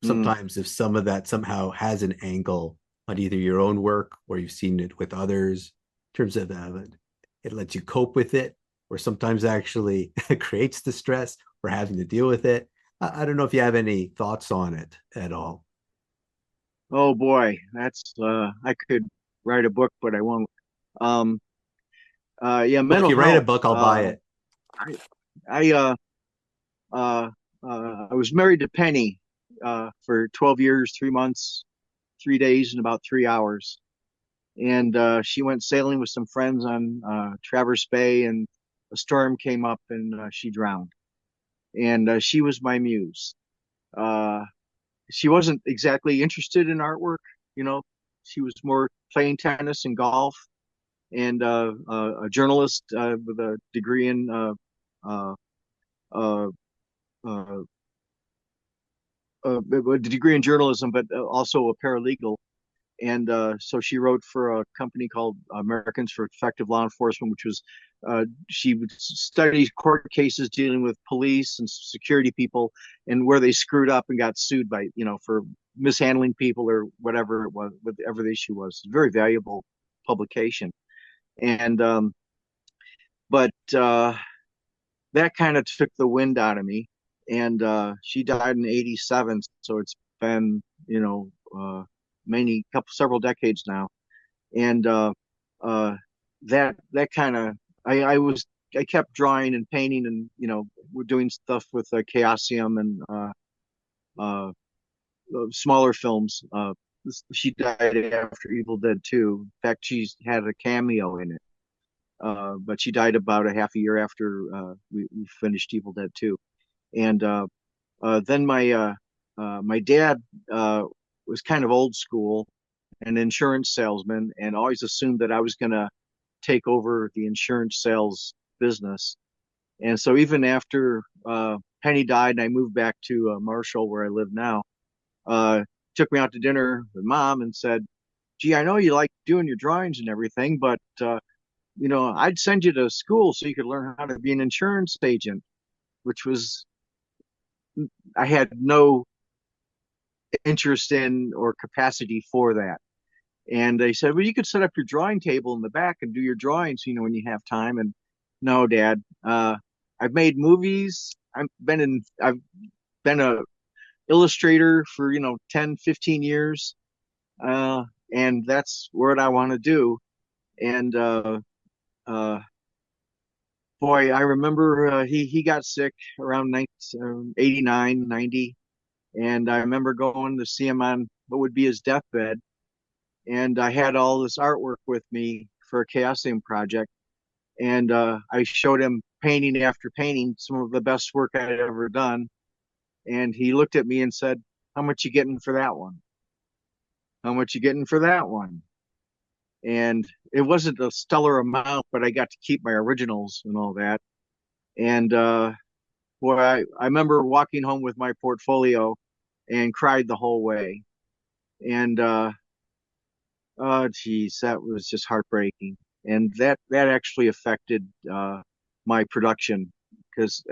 Mm.
sometimes if some of that somehow has an angle on either your own work or you've seen it with others in terms of it lets you cope with it, or sometimes actually creates the stress or having to deal with it. I don't know if you have any thoughts on it at all.
Oh boy, that's I could write a book, but I won't. Um, yeah,
Well, if
mental
you write a
health.
book, I'll buy it.
I I I was married to Penny for 12 years, 3 months, 3 days, and about 3 hours. And she went sailing with some friends on Traverse Bay, and a storm came up, and she drowned. And she was my muse. Uh, she wasn't exactly interested in artwork, you know. She was more playing tennis and golf, and a journalist with a degree in uh, uh, uh, a degree in journalism, but also a paralegal. And so she wrote for a company called Americans for Effective Law Enforcement, which was she would study court cases dealing with police and security people, and where they screwed up and got sued by for mishandling people or whatever it was, whatever the issue was. Very valuable publication, and but that kind of took the wind out of me. And she died in '87, so it's been many couple several decades now. And uh, that kind of I kept drawing and painting, and we're doing stuff with Chaosium and smaller films. She died after Evil Dead 2. In fact, she's had a cameo in it. But she died about a half a year after we finished Evil Dead 2. And then my dad was kind of old school, an insurance salesman, and always assumed that I was going to take over the insurance sales business. And so even after Penny died and I moved back to Marshall, where I live now, uh, took me out to dinner with mom and said, "Gee, I know you like doing your drawings and everything, but I'd send you to school so you could learn how to be an insurance agent," which was I had no interest in or capacity for that. And they said, "Well, you could set up your drawing table in the back and do your drawings, when you have time." And no, Dad, I've made movies. I've been a illustrator for, 10, 15 years. Uh, and that's what I want to do. And, uh, boy, I remember, he got sick around 89, 90. And I remember going to see him on what would be his deathbed. And I had all this artwork with me for a Chaosium project. And I showed him painting after painting, some of the best work I had ever done. And he looked at me and said, "How much you getting for that one? How much you getting for that one?" And it wasn't a stellar amount, but I got to keep my originals and all that. And boy, I remember walking home with my portfolio and cried the whole way. And oh, geez, that was just heartbreaking. And that actually affected my production because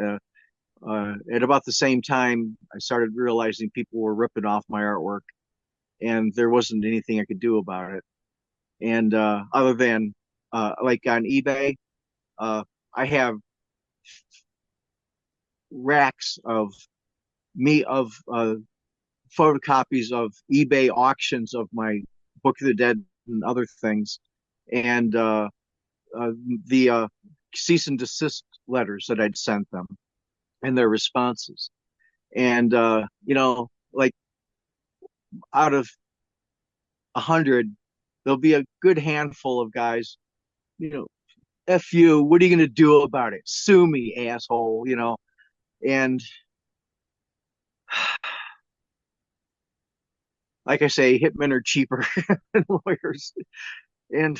at about the same time, I started realizing people were ripping off my artwork, and there wasn't anything I could do about it. And other than like on eBay, I have racks of me of photocopies of eBay auctions of my Book of the Dead and other things, and uh, the cease and desist letters that I'd sent them and their responses. And like out of 100, there'll be a good handful of guys, you know, F you, what are you going to do about it? Sue me, asshole, And like I say, hitmen are cheaper than lawyers. And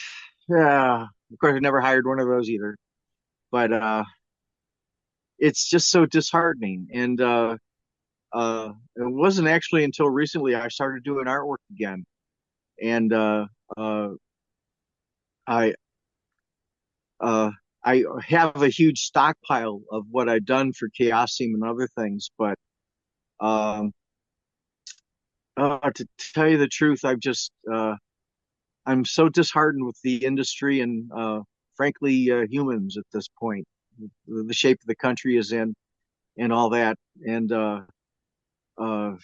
of course, I never hired one of those either. But it's just so disheartening. And it wasn't actually until recently I started doing artwork again. And uh, I uh, I have a huge stockpile of what I've done for Chaosium and other things, but um, to tell you the truth, I'm so disheartened with the industry and frankly humans at this point, the shape the country is in, and all that, uh,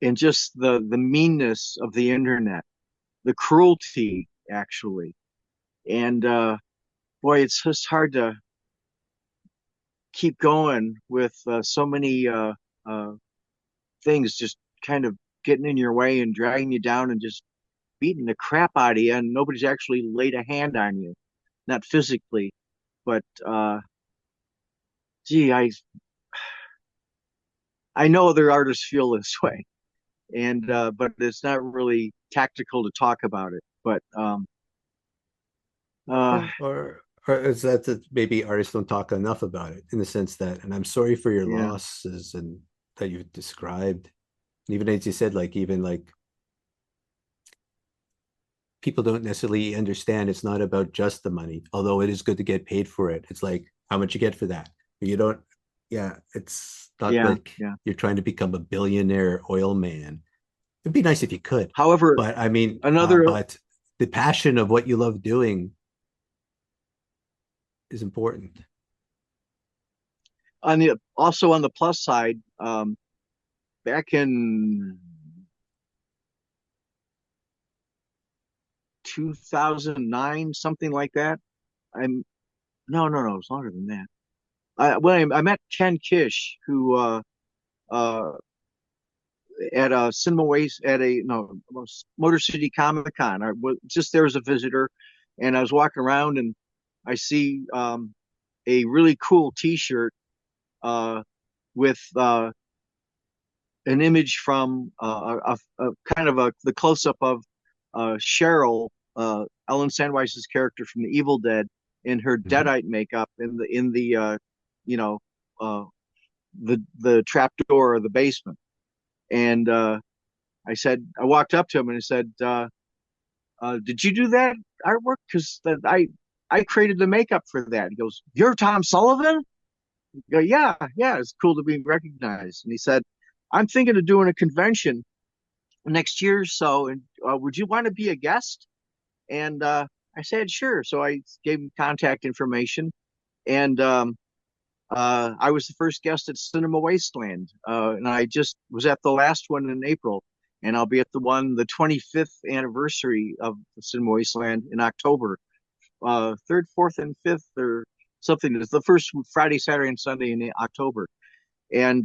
and just the meanness of the internet, the cruelty actually, and boy, it's just hard to keep going with so many things just kind of getting in your way and dragging you down and just beating the crap out of you, and nobody's actually laid a hand on you, not physically, but gee, I know other artists feel this way, and but it's not really tactical to talk about it. But uh,
Or is that maybe artists don't talk enough about it in the sense that, and I'm sorry for your
yeah,
losses and that you've described. Even as you said, like even like people don't necessarily understand it's not about just the money, although it is good to get paid for it. It's like how much you get for that. You don't, yeah, it's not
yeah,
like
yeah.
you're trying to become a billionaire oil man. It'd be nice if you could,
However,
but I mean,
another
but the passion of what you love doing is important.
on the also on the plus side, back in 2009, something like that. I'm no, it's longer than that. I met Ken Kish, who uh, at a cinema waste at a no Motor City Comic Con. I was just there as a visitor, and I was walking around and I see a really cool T-shirt uh, with an image from a kind of the close up of Cheryl, Ellen Sandweiss's character from The Evil Dead, in her
Mhm.
Deadite makeup in the you know uh, the trap door of the basement. And I walked up to him and I said, "Did you do that artwork? Because I created the makeup for that." He goes, "You're Tom Sullivan?" I go, "Yeah, yeah, it's cool to be recognized." And he said, "I'm thinking of doing a convention next year or so, and would you want to be a guest?" And I said, "Sure." So I gave him contact information, and I was the first guest at Cinema Wasteland, and I just was at the last one in April, and I'll be at the 25th anniversary of Cinema Wasteland in October, 3rd, 4th, and 5th, or something. It's the first Friday, Saturday, and Sunday in October, and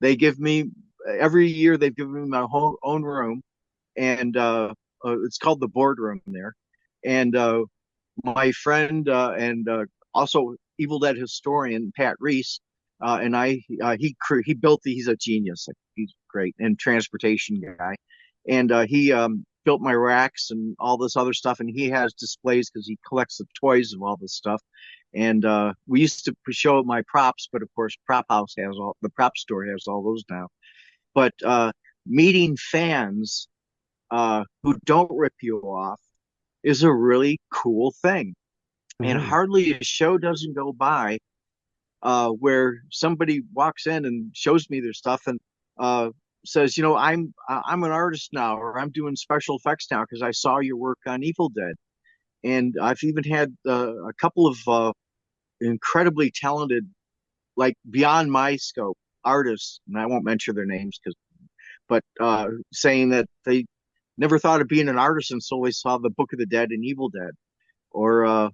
they give me every year they've given me my own room, and it's called the boardroom there, and my friend and also Evil Dead historian Pat Reese, and he built he's a genius. He's great and transportation guy, and he built my racks and all this other stuff. And he has displays because he collects the toys of all this stuff. And we used to show my props, but of course, the prop store has all those now. But meeting fans who don't rip you off is a really cool thing. And
Mhm.
hardly a show doesn't go by where somebody walks in and shows me their stuff and says, I'm an artist now, or I'm doing special effects now because I saw your work on Evil Dead. And I've even had a couple of incredibly talented, like beyond my scope artists, and I won't mention their names because, but saying that they never thought of being an artist until I saw the Book of the Dead and Evil Dead, or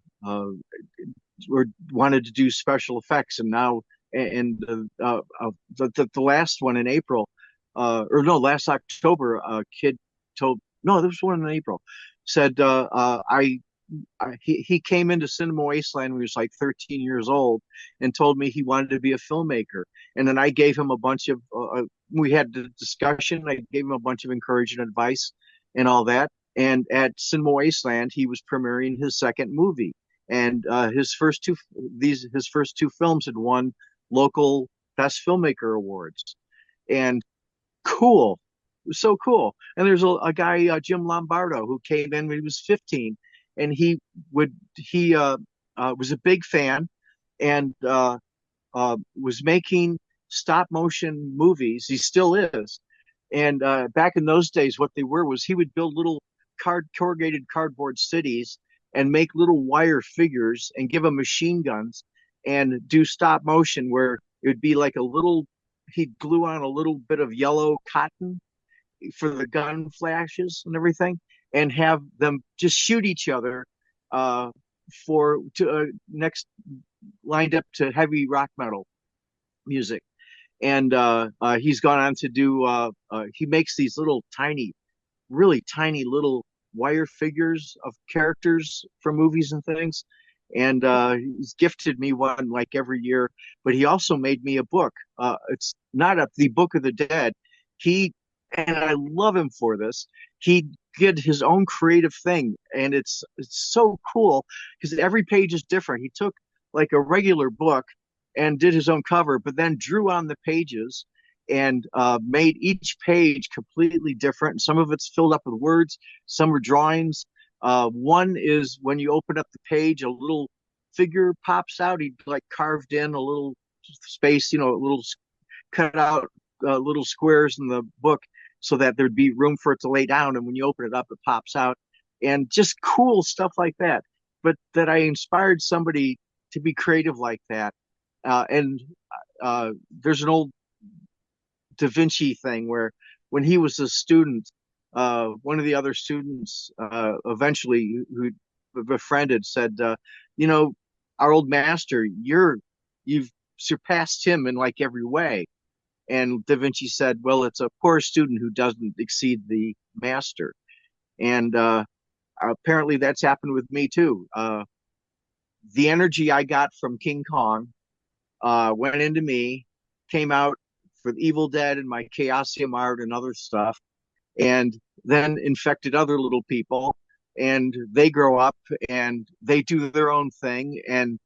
or wanted to do special effects. And now, and the last one in April, or no, last October, a kid told, no, there was one in April, said, he came into Cinema Wasteland when he was like 13 years old and told me he wanted to be a filmmaker. And then I gave him a bunch of, we had the discussion. I gave him a bunch of encouraging advice and all that. And at Cinema Wasteland, he was premiering his second movie. And his first two films had won local Best Filmmaker awards. And cool. It was so cool. And there's a guy, Jim Lombardo, who came in when he was 15, and he was a big fan, and was making stop motion movies. He still is. And back in those days, what they were was he would build little corrugated cardboard cities and make little wire figures and give them machine guns and do stop motion where it would be like a little, he'd glue on a little bit of yellow cotton for the gun flashes and everything, and have them just shoot each other for to next lined up to heavy rock metal music. And he's gone on to do. He makes these little tiny, really tiny little wire figures of characters from movies and things. And he's gifted me one like every year. But he also made me a book. It's not the Book of the Dead. He and I love him for this. He did his own creative thing, and it's so cool because every page is different. He took like a regular book and did his own cover, but then drew on the pages and made each page completely different. Some of it's filled up with words, some are drawings. One is when you open up the page, a little figure pops out. He like carved in a little space, a little cut out little squares in the book so that there'd be room for it to lay down. And when you open it up, it pops out. And just cool stuff like that. But that I inspired somebody to be creative like that. And there's an old Da Vinci thing where when he was a student, one of the other students eventually who befriended said, our old master, you've surpassed him in like every way. And Da Vinci said, well, it's a poor student who doesn't exceed the master. And apparently that's happened with me too. The energy I got from King Kong went into me, came out for the Evil Dead and my Chaosium art and other stuff, and then infected other little people. And they grow up and they do their own thing. And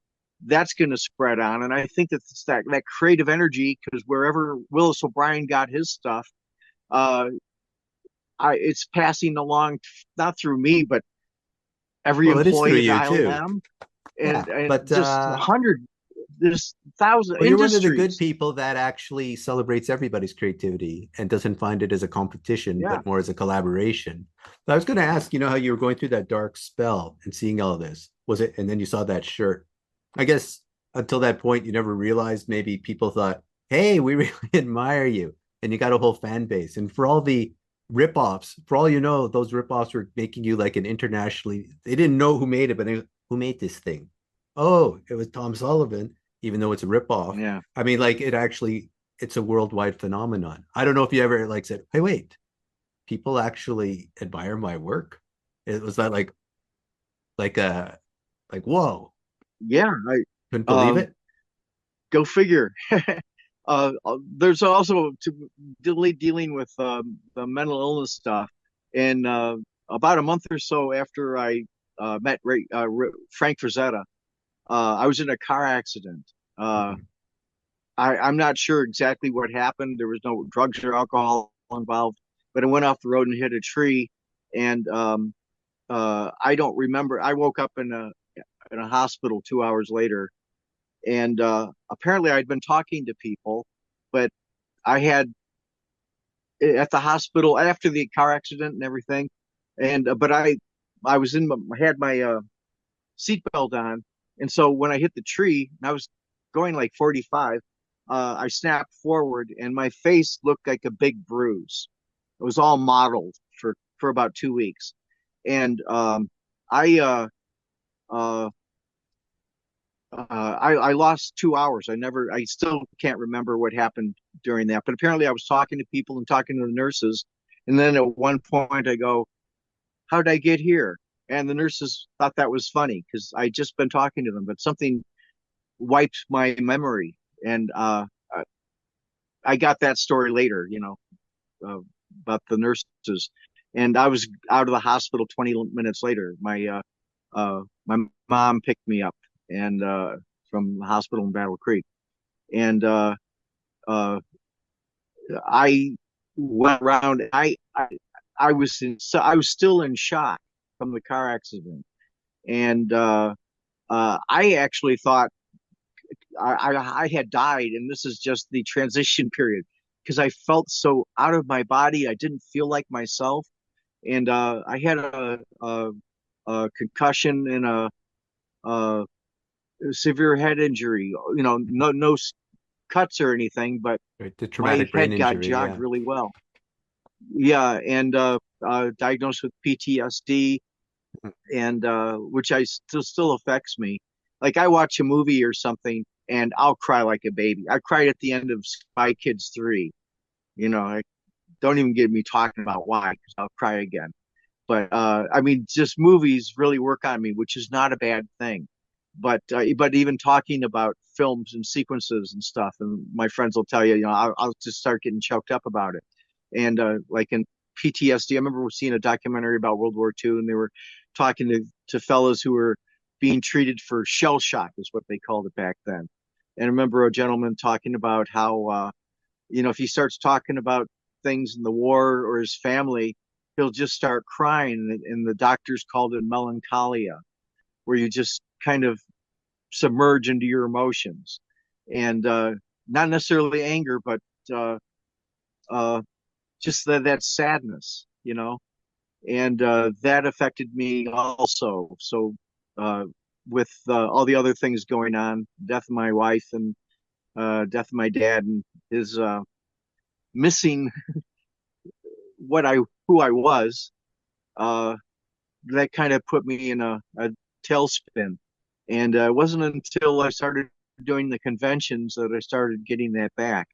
that's going to spread on. And I think that that creative energy, because wherever Willis O'Brien got his stuff, it's passing along, not through me, but every
Well, it is through
employee
you
at
too.
ILM,
Yeah,
and
but
just there's thousand
well, you're one of the good
industries.
people that actually celebrates everybody's creativity and doesn't find it as a competition,
Yeah.
but more as a collaboration. But I was going to ask, how you were going through that dark spell and seeing all this. Was it, and then you saw that shirt. I guess until that point, you never realized maybe people thought, hey, we really admire you. And you got a whole fan base. And for all the ripoffs, for all you know, those ripoffs were making you like an internationally, they didn't know who made it, but who made this thing? Oh, it was Tom Sullivan, even though it's a ripoff.
Yeah.
I mean, like it's a worldwide phenomenon. I don't know if you ever like said, hey, wait, people actually admire my work. It was that like whoa,
Yeah.
couldn't believe
Um,
it.
Go figure. There's also dealing with the mental illness stuff. And about a month or so after I met Frank Frazetta, I was in a car accident. Uh,
Mhm.
I'm not sure exactly what happened. There was no drugs or alcohol involved, but I went off the road and hit a tree. And I don't remember. I woke up in a hospital 2 hours later, and apparently I'd been talking to people, but I had at the hospital after the car accident and everything, and but I was I had my seatbelt on, and so when I hit the tree, and I was going like 45, I snapped forward, and my face looked like a big bruise. It was all modeled for about 2 weeks. And I uh, I lost 2 hours. I still can't remember what happened during that. But apparently, I was talking to people and talking to the nurses, and then at one point, I go, "How did I get here?" And the nurses thought that was funny because I just been talking to them, but something wiped my memory, and I got that story later, uh, about the nurses, and I was out of the hospital 20 minutes later. My mom picked me up and from the hospital in Battle Creek, and uh, I went around. I was still in shock from the car accident, and I actually thought I had died, and this is just the transition period because I felt so out of my body. I didn't feel like myself, and I had a concussion and a severe head injury. No cuts or anything, but
Right. The
my
traumatic brain
head got
injury.
jogged
Yeah.
really well. Yeah, and diagnosed with PTSD, and which I still affects me. Like I watch a movie or something, and I'll cry like a baby. I cried at the end of Spy Kids 3. I don't even get me talking about why, because I'll cry again. But I mean, just movies really work on me, which is not a bad thing. But even talking about films and sequences and stuff, and my friends will tell you, I'll just start getting choked up about it. And like in PTSD, I remember seeing a documentary about World War II, and they were talking to fellows who were being treated for shell shock, is what they called it back then. And I remember a gentleman talking about how, if he starts talking about things in the war or his family, he'll just start crying. And the doctors called it melancholia, where you just kind of submerge into your emotions. And not necessarily anger, but uh, uh, just that sadness, and that affected me also. So, uh, with all the other things going on, death of my wife and death of my dad, and his missing what I who I was, uh, that kind of put me in a tailspin. And it wasn't until I started doing the conventions that I started getting that back.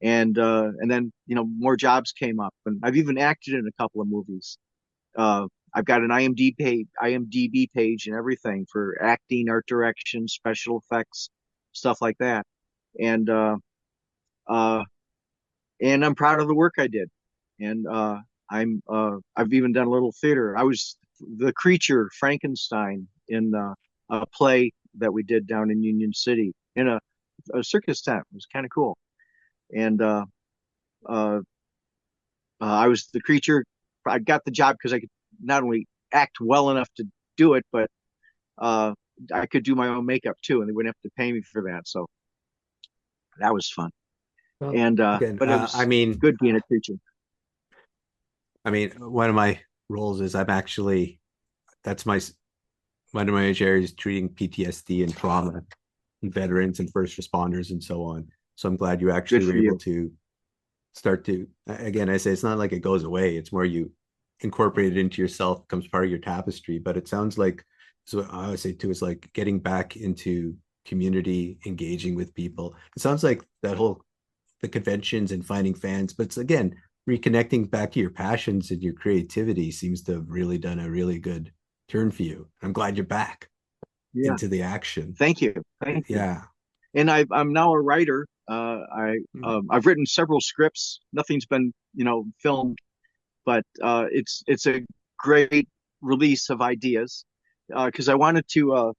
And then more jobs came up, and I've even acted in a couple of movies. I've got an IMDb page and everything for acting, art direction, special effects, stuff like that. And uh, and I'm proud of the work I did. And I've even done a little theater. I was the creature Frankenstein in a play that we did down in Union City in a circus tent. It was kind of cool. And uh, I was the creature. I got the job because I could not only act well enough to do it, but uh, I could do my own makeup too, and they wouldn't have to pay me for that. So that was fun.
Well,
And
again,
but it
I
was
mean,
good being a creature.
one of my roles is that's one of my areas treating PTSD and trauma and veterans and first responders and so on. So I'm glad you
Good
actually were
for
able
you.
to start to, again, I say it's not like it goes away. It's more you incorporate it into yourself, becomes part of your tapestry. But it sounds like, so I would say too, is like getting back into community, engaging with people. It sounds like the conventions and finding fans, but it's again, reconnecting back to your passions and your creativity seems to have really done a really good turn for you. I'm glad you're back
Yeah.
into the action.
Thank you. Thank you.
Yeah.
And I'm now a writer. I've written several scripts. Nothing's been filmed, but it's a great release of ideas because I wanted to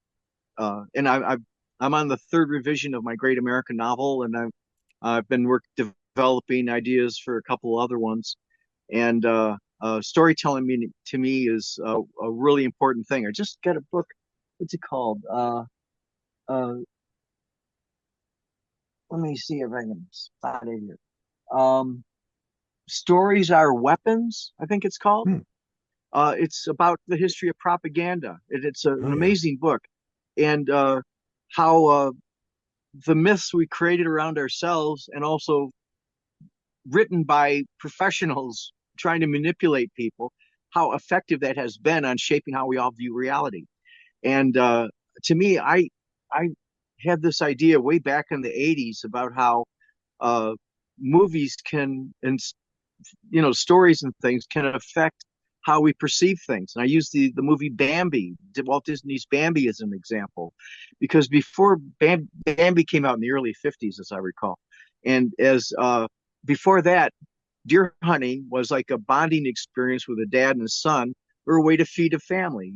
and I'm on the third revision of my Great American Novel, and I've been developing ideas for a couple other ones. And storytelling to me is a really important thing. I just got a book. What's it called? Uh, Let me see if I can spot it here. Um, Stories Are Weapons, I think it's called.
Hmm.
It's about the history of propaganda. An
Oh yeah.
amazing book, and how the myths we created around ourselves, and also written by professionals trying to manipulate people, how effective that has been on shaping how we all view reality. And to me, I had this idea way back in the '80s about how uh, movies can, and stories and things can affect how we perceive things. And I use the movie Bambi, Walt Disney's Bambi, as an example, because before Bambi came out in the early '50s, as I recall, and as before that, deer hunting was like a bonding experience with a dad and a son, or a way to feed a family,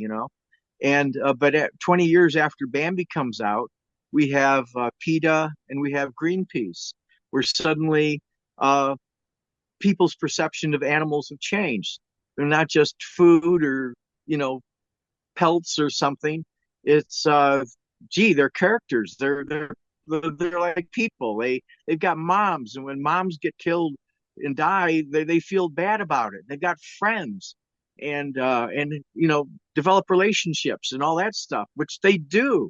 And but 20 years after Bambi comes out, we have PETA and we have Greenpeace, where suddenly uh, people's perception of animals have changed. They're not just food or you know pelts or something. It's gee, they're characters. They're like people. They've got moms, and when moms get killed and die, they feel bad about it. They've got friends, and develop relationships and all that stuff, which they do.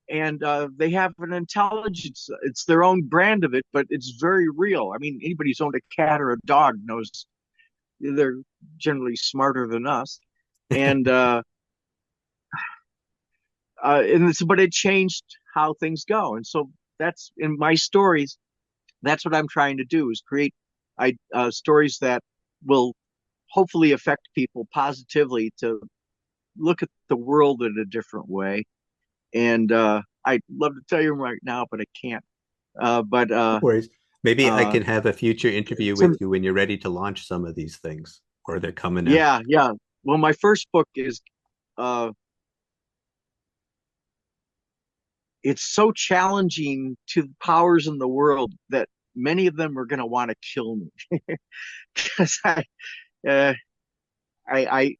And they have an intelligence. It's their own brand of it, but it's very real. I mean, anybody who's owned a cat or a dog knows they're generally smarter than us. And but it changed how things go. And so that's in my stories. That's what I'm trying to do, is create stories that will hopefully affect people positively to look at the world in a different way. And I'd love to tell you right now, but I can't. But
No worries. Maybe I
uh,
can have a future interview
so,
with you when you're ready to launch some of these things, or they're coming out.
yeah, yeah. Well, my first book is uh, it's so challenging to the powers in the world that many of them are going to want to kill me because uh, I,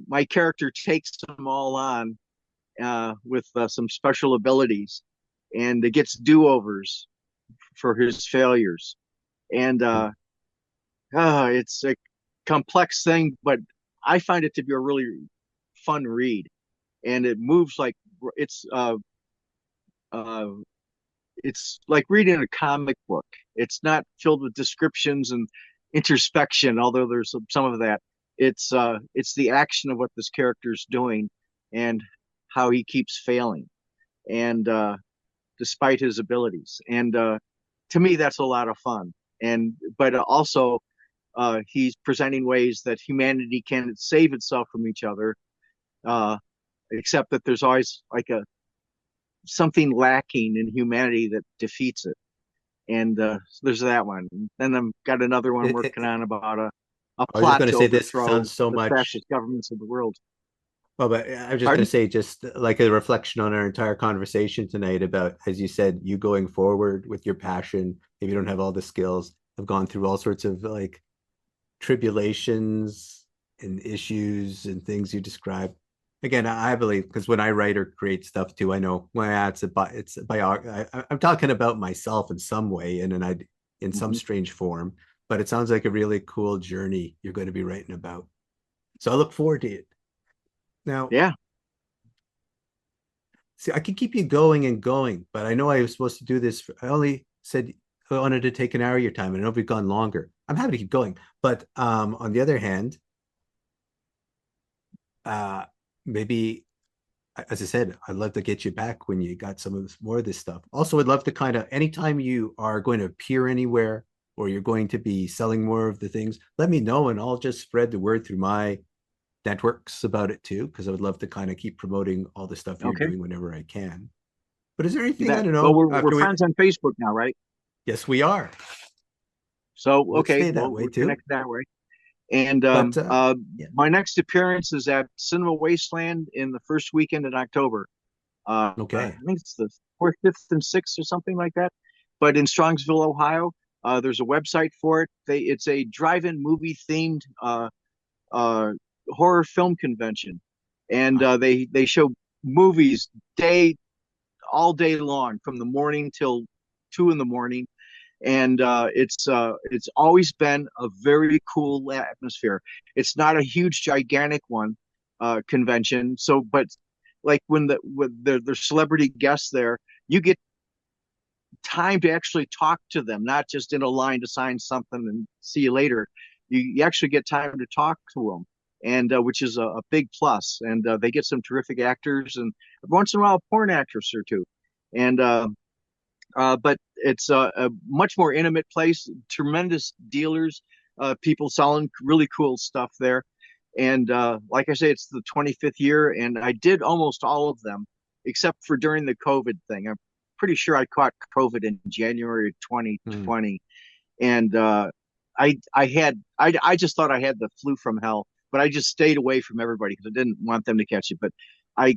my character takes them all on with some special abilities, and it gets do-overs for his failures. And it's a complex thing, but I find it to be a really fun read, and it moves like it's uh, uh, it's like reading a comic book. It's not filled with descriptions and introspection, although there's some of that. It's the action of what this character's doing and how he keeps failing, and despite his abilities. And to me, that's a lot of fun. And but also, he's presenting ways that humanity can save itself from each other, uh, except that there's always like a something lacking in humanity that defeats it. And so there's that one. Then I've got another one
It,
working
it,
on about a
I was just
plot
going to
to
say this
overthrow
sounds so
the
much.
fascist governments of the world.
Well, but I was just going
Pardon?
to say, just like a reflection on our entire conversation tonight about, as you said, you going forward with your passion. Maybe you don't have all the skills. I've gone through all sorts of like tribulations and issues and things you describe. Again, I believe because when I write or create stuff too, I know well, yeah, it's a I'm talking about myself in some way and in some
Mm-hmm.
strange form. But it sounds like a really cool journey you're going to be writing about. So I look forward to it. Now,
Yeah.
see, I could keep you going and going, but I know I was supposed to do this. I only said I wanted to take an hour of your time, and I know we've gone longer. I'm happy to keep going, but on the other hand, uh, maybe as I said, I'd love to get you back when you got some of this, more of this stuff. Also, I'd love to kind of anytime you are going to appear anywhere or you're going to be selling more of the things, let me know, and I'll just spread the word through my networks about it too, because I would love to kind of keep promoting all the stuff you're
Okay.
doing whenever I can. But is there
You
anything I
bet.
don't
Well,
know
we're
after we?
friends on Facebook now, right?
Yes, we are.
So
Let's
okay,
stay that
well
way
we're
too.
connected that way. And
But yeah,
my next appearance is at Cinema Wasteland in the first weekend in October. I
okay.
think it's the fourth, fifth, and sixth or something like that. But in Strongsville, Ohio, there's a website for it. It's a drive-in movie themed uh, horror film convention, and
Ah,
they show movies day all day long from the morning till 2 in the morning, and it's always been a very cool atmosphere. It's not a huge, gigantic one convention, so but like when the celebrity guests there, you get time to actually talk to them, not just in a line to sign something and see you later. You actually get time to talk to them, and which is a big plus. And they get some terrific actors, and once in a while, a porn actress or two. And but it's a much more intimate place. Tremendous dealers, people selling really cool stuff there. And like I say, it's the 25th year, and I did almost all of them, except for during the COVID thing. I'm pretty sure I caught COVID in January of
Hmm.
2020, and I just thought I had the flu from hell, but I just stayed away from everybody because I didn't want them to catch it. But I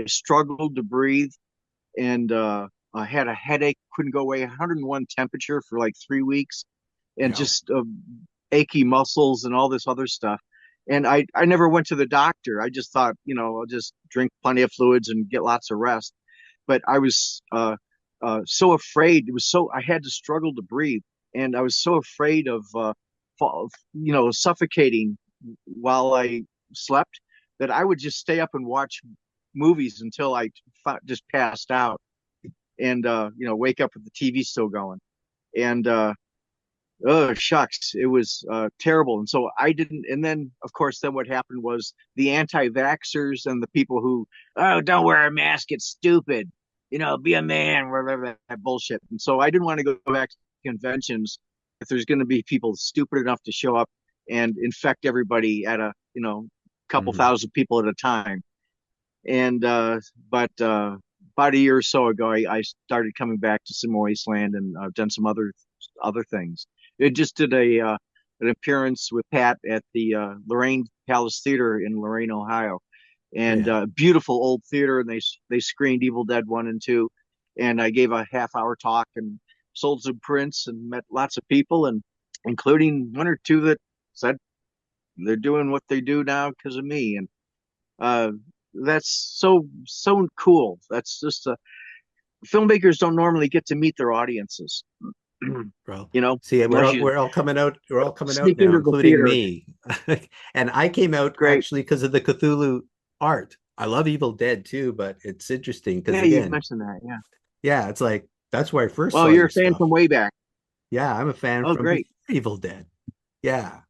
struggled to breathe, and I had a headache, couldn't go away, 101 temperature for like 3 weeks, and
Yeah.
just achy muscles and all this other stuff. And I never went to the doctor. I just thought, I'll just drink plenty of fluids and get lots of rest. But I was so afraid. It was so I had to struggle to breathe, and I was so afraid of suffocating while I slept that I would just stay up and watch movies until I just passed out, and wake up with the TV still going. And oh shucks, it was terrible. And so I didn't. And then of course, then what happened was the anti-vaxxers and the people who, oh, don't wear a mask, it's stupid, be a man, whatever that bullshit. And so I didn't want to go back to conventions if there's going to be people stupid enough to show up and infect everybody at a couple
Hmm.
thousand people at a time. And but about a year or so ago, I started coming back to some Wasteland, and I've done some other things. It just did a an appearance with Pat at the Lorraine Palace Theater in Lorraine, Ohio,
Oh
and
yeah.
beautiful old theater. And they screened Evil Dead 1 and 2, and I gave a half-hour talk and sold some prints and met lots of people, and including one or two that said they're doing what they do now because of me. And uh, that's so cool. That's just filmmakers don't normally get to meet their audiences,
Well,
you know,
see,
unless you
we're all coming out. We're all coming out
sneak
now,
into the
including
theater.
me. And I came out
Great.
actually because of the Cthulhu art. I love Evil Dead too, but it's interesting because
Yeah, you
again,
mentioned that. Yeah.
yeah, it's like that's where I first
Well,
saw
you're
your
a fan
stuff.
from way back.
Yeah, I'm a fan
Oh,
from
great.
before Evil Dead. Yeah.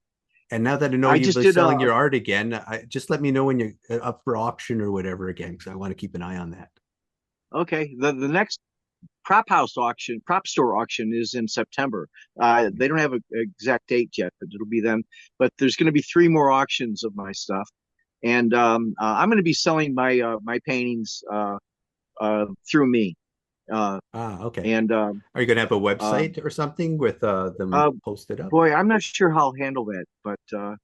And now that I know
I
you'll
just
be
did
selling your art again, just let me know when you're up for auction or whatever again, because I want to keep an eye on that.
okay. The next prop store auction is in September. They don't have an exact date yet, but it'll be then. But there's going to be three more auctions of my stuff, and I'm going to be selling my paintings through me. Uh,
Ah, okay.
and
Are you going to have a
uh,
website or something with them
uh,
posted up?
boy, I'm not sure how I'll handle that, but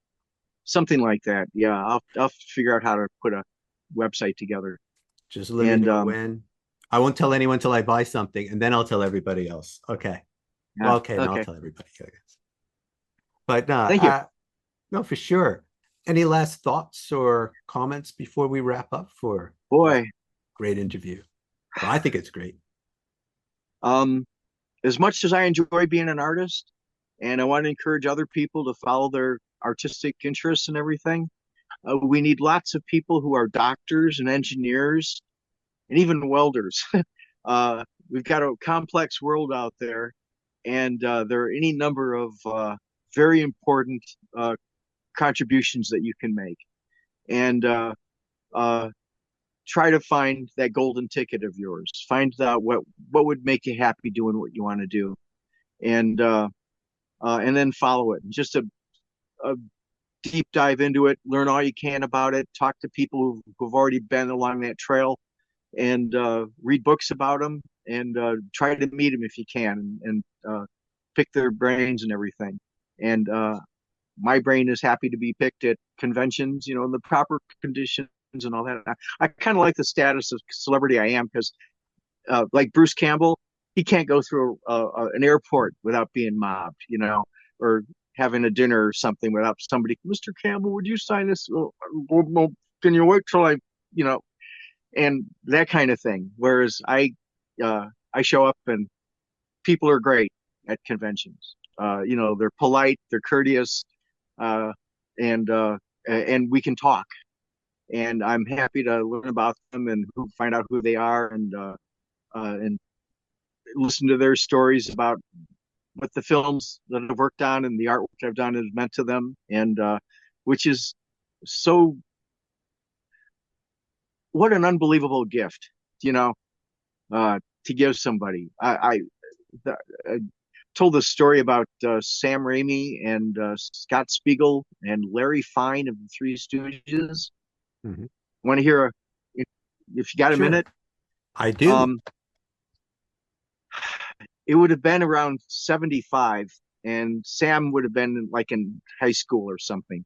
something like that. Yeah, I'll figure out how to put a website together.
Just let me
And
know when. I won't tell anyone till I buy something, and then I'll tell everybody else. Okay.
yeah,
Well, okay, and I'll
okay.
tell everybody, I guess. But no,
Thank you.
no, for sure. Any last thoughts or comments before we wrap up for this
Boy,
great interview? Well, I think it's great.
um, as much as I enjoy being an artist, and I want to encourage other people to follow their artistic interests and everything, we need lots of people who are doctors and engineers and even welders. We've got a complex world out there, and there are any number of very important uh, contributions that you can make. And uh, try to find that golden ticket of yours. Find out what would make you happy doing what you want to do, and and then follow it. Just a deep dive into it. Learn all you can about it. Talk to people who've already been along that trail, and read books about them, and try to meet them if you can, and pick their brains and everything. And my brain is happy to be picked at conventions, in the proper conditions and all that. I kind of like the status of celebrity I am because, like Bruce Campbell, he can't go through an airport without being mobbed, or having a dinner or something without somebody, Mr. Campbell, would you sign this? Well, can you wait till you know, and that kind of thing. Whereas I show up and people are great at conventions. They're polite, they're courteous, uh, and we can talk. And I'm happy to learn about them and find out who they are, and listen to their stories about what the films that I've worked on and the artwork I've done has meant to them. And which is so, what an unbelievable gift, you know, to give somebody. I told the story about Sam Raimi and Scott Spiegel and Larry Fine of the Three Stooges.
Mhm.
Want to hear if, if you got a
Sure,
minute?
I do.
Um, it would have been around 75, and Sam would have been like in high school or something.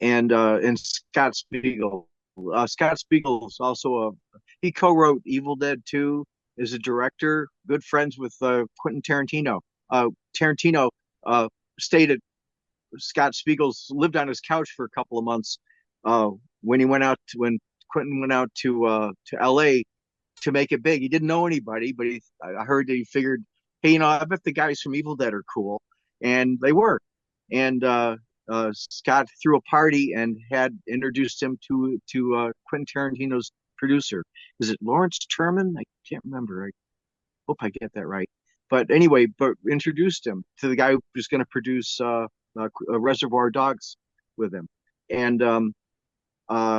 And Scott Spiegel is also he co-wrote Evil Dead 2 as a director, good friends with Quentin Tarantino. Tarantino stayed at Scott Spiegel's, lived on his couch for a couple of months uh, when Quentin went out to L.A. to make it big. He didn't know anybody, but I heard that he figured, hey, I bet the guys from Evil Dead are cool, and they were. And Scott threw a party and had introduced him to Quentin Tarantino's producer. Is it Lawrence Terman? I can't remember. I hope I get that right. But anyway, but introduced him to the guy who was going to produce Reservoir Dogs with him. And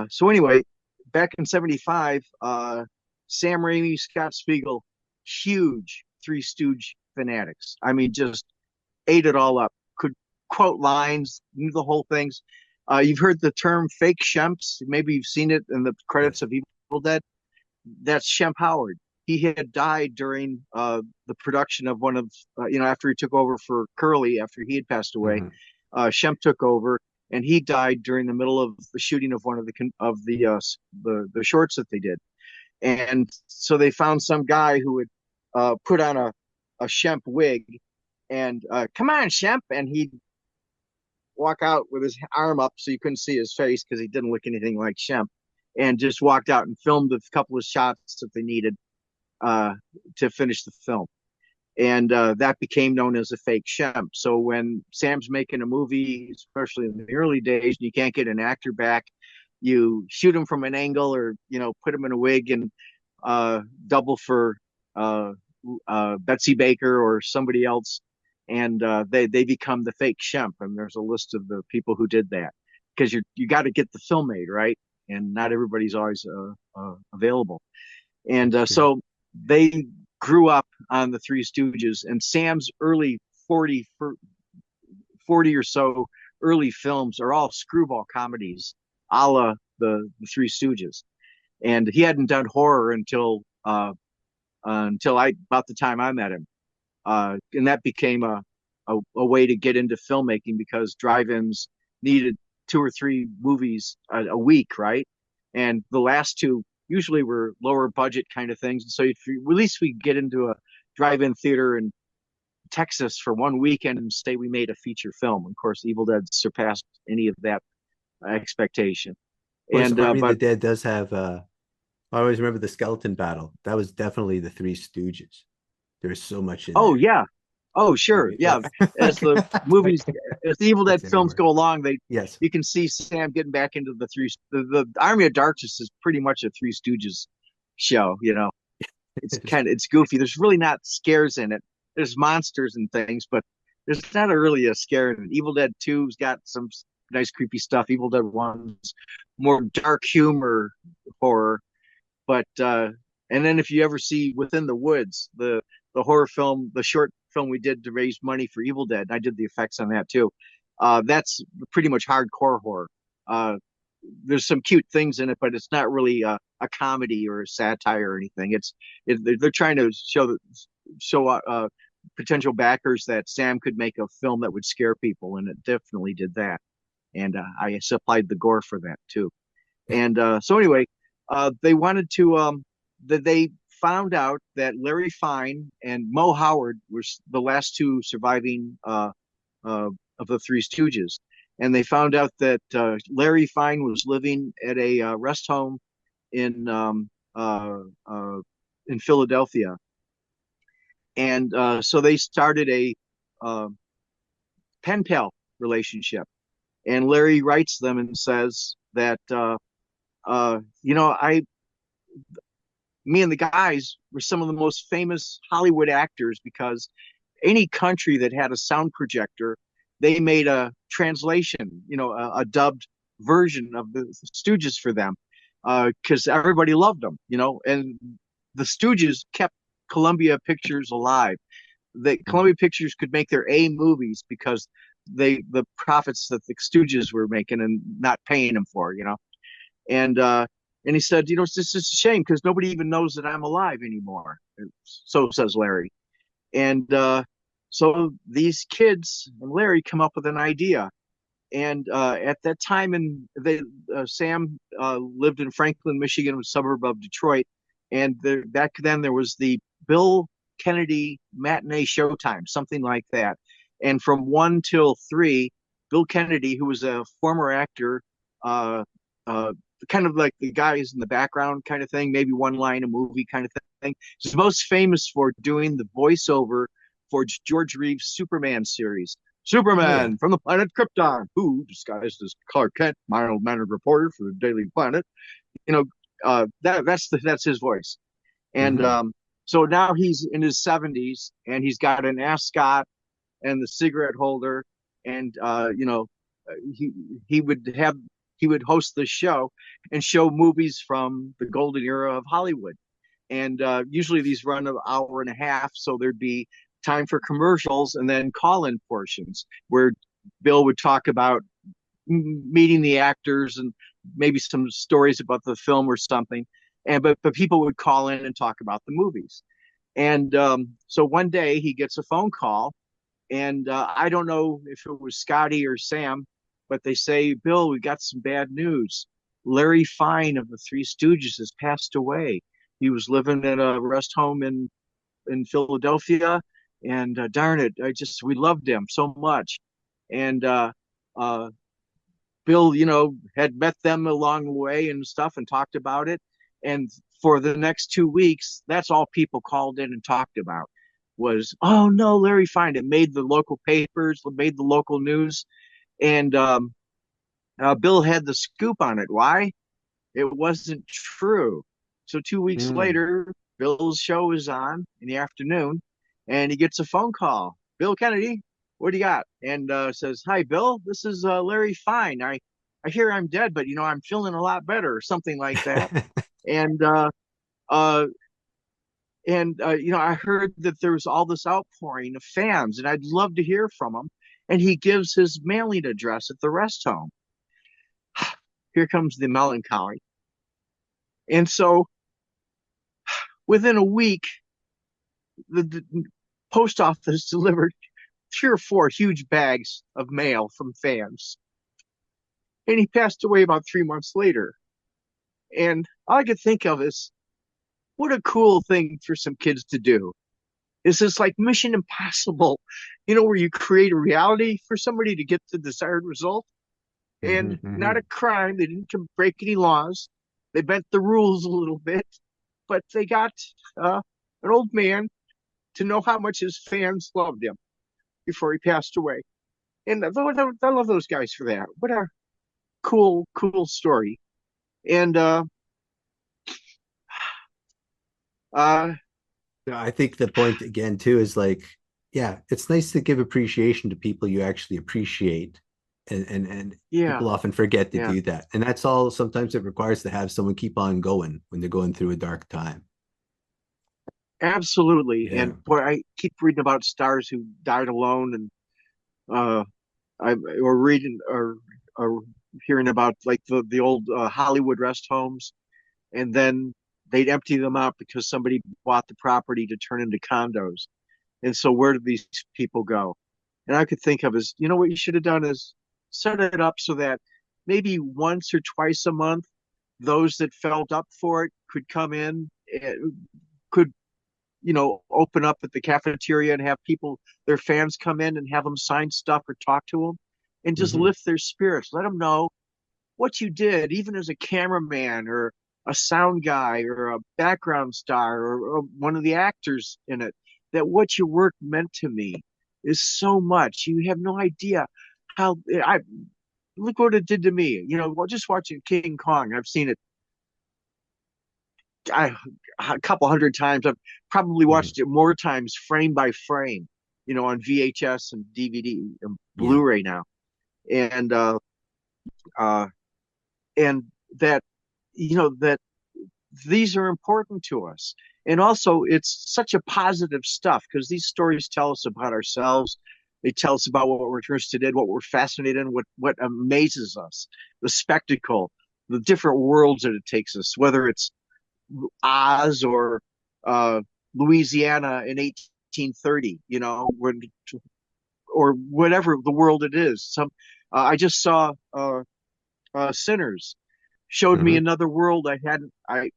so anyway, back in 75, Sam Raimi, Scott Spiegel, huge Three Stooge fanatics. I mean, just ate it all up. Could quote lines, knew the whole things. You've heard the term fake Shemps. Maybe you've seen it in the credits
Yes.
of Evil Dead. That's Shemp Howard. He had died during the production of one of, after he took over for Curly, after he had passed away.
Hmm.
Shemp took over, and he died during the middle of the shooting of one of the shorts that they did. And so they found some guy who would put on a Shemp wig and come on, Shemp, and he'd walk out with his arm up so you couldn't see his face because he didn't look anything like Shemp, and just walked out and filmed a couple of shots that they needed uh, to finish the film. And that became known as a fake Shemp. So when Sam's making a movie, especially in the early days, and you can't get an actor back, you shoot him from an angle, or put him in a wig and double for uh, Betsy Baker or somebody else, and they become the fake Shemp. And there's a list of the people who did that, because you got to get the film made, right, and not everybody's always available. And
That's true.
so they grew up on the Three Stooges, and Sam's early 40 or so early films are all screwball comedies, a la the Three Stooges. And he hadn't done horror until I about the time I met him, and that became a way to get into filmmaking, because drive-ins needed two or three movies a week, right? And the last two usually were lower budget kind of things. And so if at least we get into a drive-in theater in Texas for one weekend and say we made a feature film. Of course, Evil Dead surpassed any of that expectation.
Of course,
And
Army of the
but
Dead does have I always remember the skeleton battle. That was definitely the Three Stooges. There's so much in
oh
there.
yeah, oh
I
sure,
mean,
yeah. As the movies, as the Evil Dead
it's
films
everywhere.
go along, they
Yes.
you can see Sam getting back into the Army of Darkness is pretty much a Three Stooges show. It's goofy. There's really not scares in it. There's monsters and things, but there's not really a scare in it. Evil Dead 2's got some nice creepy stuff. Evil Dead 1's more dark humor horror. But and then if you ever see Within the Woods, the horror film, the short film we did to raise money for Evil Dead, I did the effects on that too. That's pretty much hardcore horror. Uh, there's some cute things in it, but it's not really a comedy or a satire or anything. They're trying to show potential backers that Sam could make a film that would scare people, and it definitely did that. And I supplied the gore for that too. And so anyway, they wanted to that they found out that Larry Fine and Mo Howard were the last two surviving uh, of the Three Stooges, and they found out that Larry Fine was living at a rest home in in Philadelphia, and so they started a uh, pen pal relationship. And Larry writes them and says that I me and the guys were some of the most famous Hollywood actors, because any country that had a sound projector they made a translation, a dubbed version of the Stooges for them, because everybody loved them, and the Stooges kept Columbia Pictures alive. The Columbia Pictures could make their A movies because the profits that the Stooges were making and not paying them for. And he said, it's just a shame because nobody even knows that I'm alive anymore. So says Larry. And so these kids and Larry come up with an idea. And at that time, Sam lived in Franklin, Michigan, a suburb of Detroit. And back then, there was the Bill Kennedy matinee showtime, something like that. And from 1 till 3, Bill Kennedy, who was a former actor, uh, uh, kind of like the guys in the background kind of thing, maybe one line a movie kind of thing. He's most famous for doing the voiceover for George Reeves' Superman series.
Oh yeah.
Superman from the planet Krypton, who disguised as Clark Kent, mild-mannered reporter for the Daily Planet. You know, that's his voice. And
Hmm.
so now he's in his 70s, and he's got an ascot and the cigarette holder, and he he would have he would host the show and show movies from the golden era of Hollywood. And usually these run an hour and a half, so there'd be time for commercials and then call-in portions where Bill would talk about meeting the actors and maybe some stories about the film or something. And but people would call in and talk about the movies. And so one day he gets a phone call, and I don't know if it was Scotty or Sam, but they say, Bill, we got some bad news. Larry Fine of the Three Stooges has passed away. He was living in a rest home in Philadelphia, and darn it, we loved him so much. And uh, Bill, had met them along the way and stuff and talked about it. And for the next 2 weeks, that's all people called in and talked about was, oh no, Larry Fine. It made the local papers, made the local news. And Bill had the scoop on it. Why? It wasn't true. So 2 weeks
Mm.
later, Bill's show is on in the afternoon, and he gets a phone call. Bill Kennedy, what do you got? And says, "Hi, Bill. This is Larry Fine. I hear I'm dead, but I'm feeling a lot better, or something like that." And uh, I heard that there was all this outpouring of fans, and I'd love to hear from him. And he gives his mailing address at the rest home. Here comes the melancholy. And so within a week, the post office delivered 3 or 4 huge bags of mail from fans. And he passed away about 3 months later. And all I could think of is what a cool thing for some kids to do. Is this like Mission Impossible, where you create a reality for somebody to get the desired result?
Hmm.
And not
Hmm.
a crime. They didn't break any laws. They bent the rules a little bit, but they got an old man to know how much his fans loved him before he passed away. And I love those guys for that. What a cool story. And uh,
I think the point again too is like, yeah, it's nice to give appreciation to people you actually appreciate. And
yeah,
people often forget to
yeah,
do that. And that's all sometimes it requires to have someone keep on going when they're going through a dark time.
absolutely.
Yeah.
And boy, I keep reading about stars who died alone, and uh, I or reading or hearing about like the old Hollywood rest homes, and then they'd empty them out because somebody bought the property to turn into condos. And so where do these people go? And I could think of is, what you should have done is set it up so that maybe once or twice a month, those that felt up for it could come in, could, open up at the cafeteria and have people, their fans come in and have them sign stuff or talk to them and just
Hmm.
lift their spirits. Let them know what you did, even as a cameraman or a sound guy or a background star or one of the actors in it, that what your work meant to me is so much. You have no idea how I look what it did to me. Well, just watching King Kong, I've seen it I, a couple hundred times. I've probably
Hmm.
watched it more times, frame by frame. on VHS and DVD and
Yeah.
Blu-ray now, and uh, and that that these are important to us. And also, it's such a positive stuff because these stories tell us about ourselves. They tell us about what we're interested in, what we're fascinated in, what amazes us, the spectacle, the different worlds that it takes us, whether it's Oz or uh, Louisiana in 1830, or whatever the world it is. I just saw Sinners, showed me
Hmm.
another world I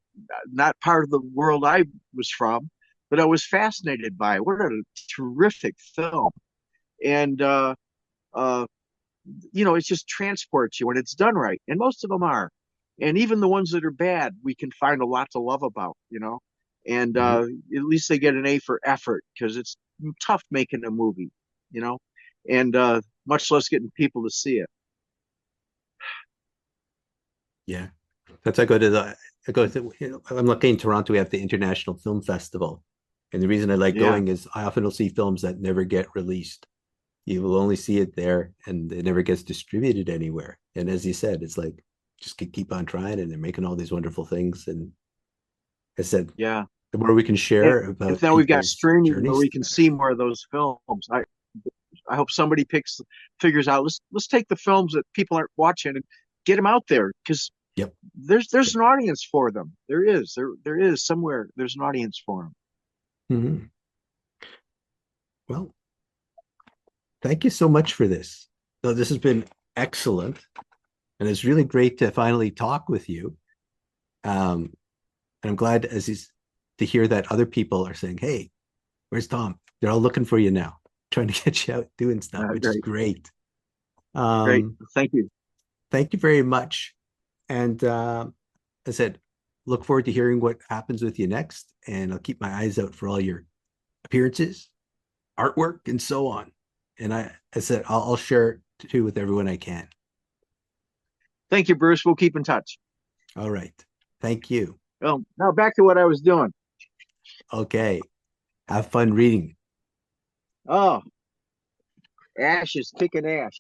not part of the world I was from, but I was fascinated by. What a terrific film. And uh it just transports you when it's done right. And most of them are. And even the ones that are bad, we can find a lot to love about. And
Hmm.
at least they get an A for effort because it's tough making a movie, you know, and much less getting people to see it.
Yeah. That's I go to the I go to I'm lucky in Toronto we have the International Film Festival. And the reason I like
Yeah.
going is I often will see films that never get released. You will only see it there and it never gets distributed anywhere. And as you said, it's like just keep on trying and they're making all these wonderful things. And I said,
Yeah.
the more we can
And
share about
now we've got
people's
streaming where
journeys,
we
the
can
better.
see more of those films. I hope somebody figures out, let's take the films that people aren't watching and get them out there because
Yep.
there's an audience for them. There is somewhere there's an audience for them.
Mm-hmm. Well, thank you so much for this. So this has been excellent. And it's really great to finally talk with you. Um, and I'm glad to hear that other people are saying, "Hey, where's Tom?" They're all looking for you now, trying to get you out doing stuff, which is
Great,
great.
great.
Um,
Thank you.
thank you very much. And I said, look forward to hearing what happens with you next. And I'll keep my eyes out for all your appearances, artwork, and so on. And I said, I'll share it too with everyone I can.
Thank you, Bruce. We'll keep in touch.
All right. Thank you.
Well, now back to what I was doing.
Okay. Have fun reading.
Oh, Ash is kicking ash.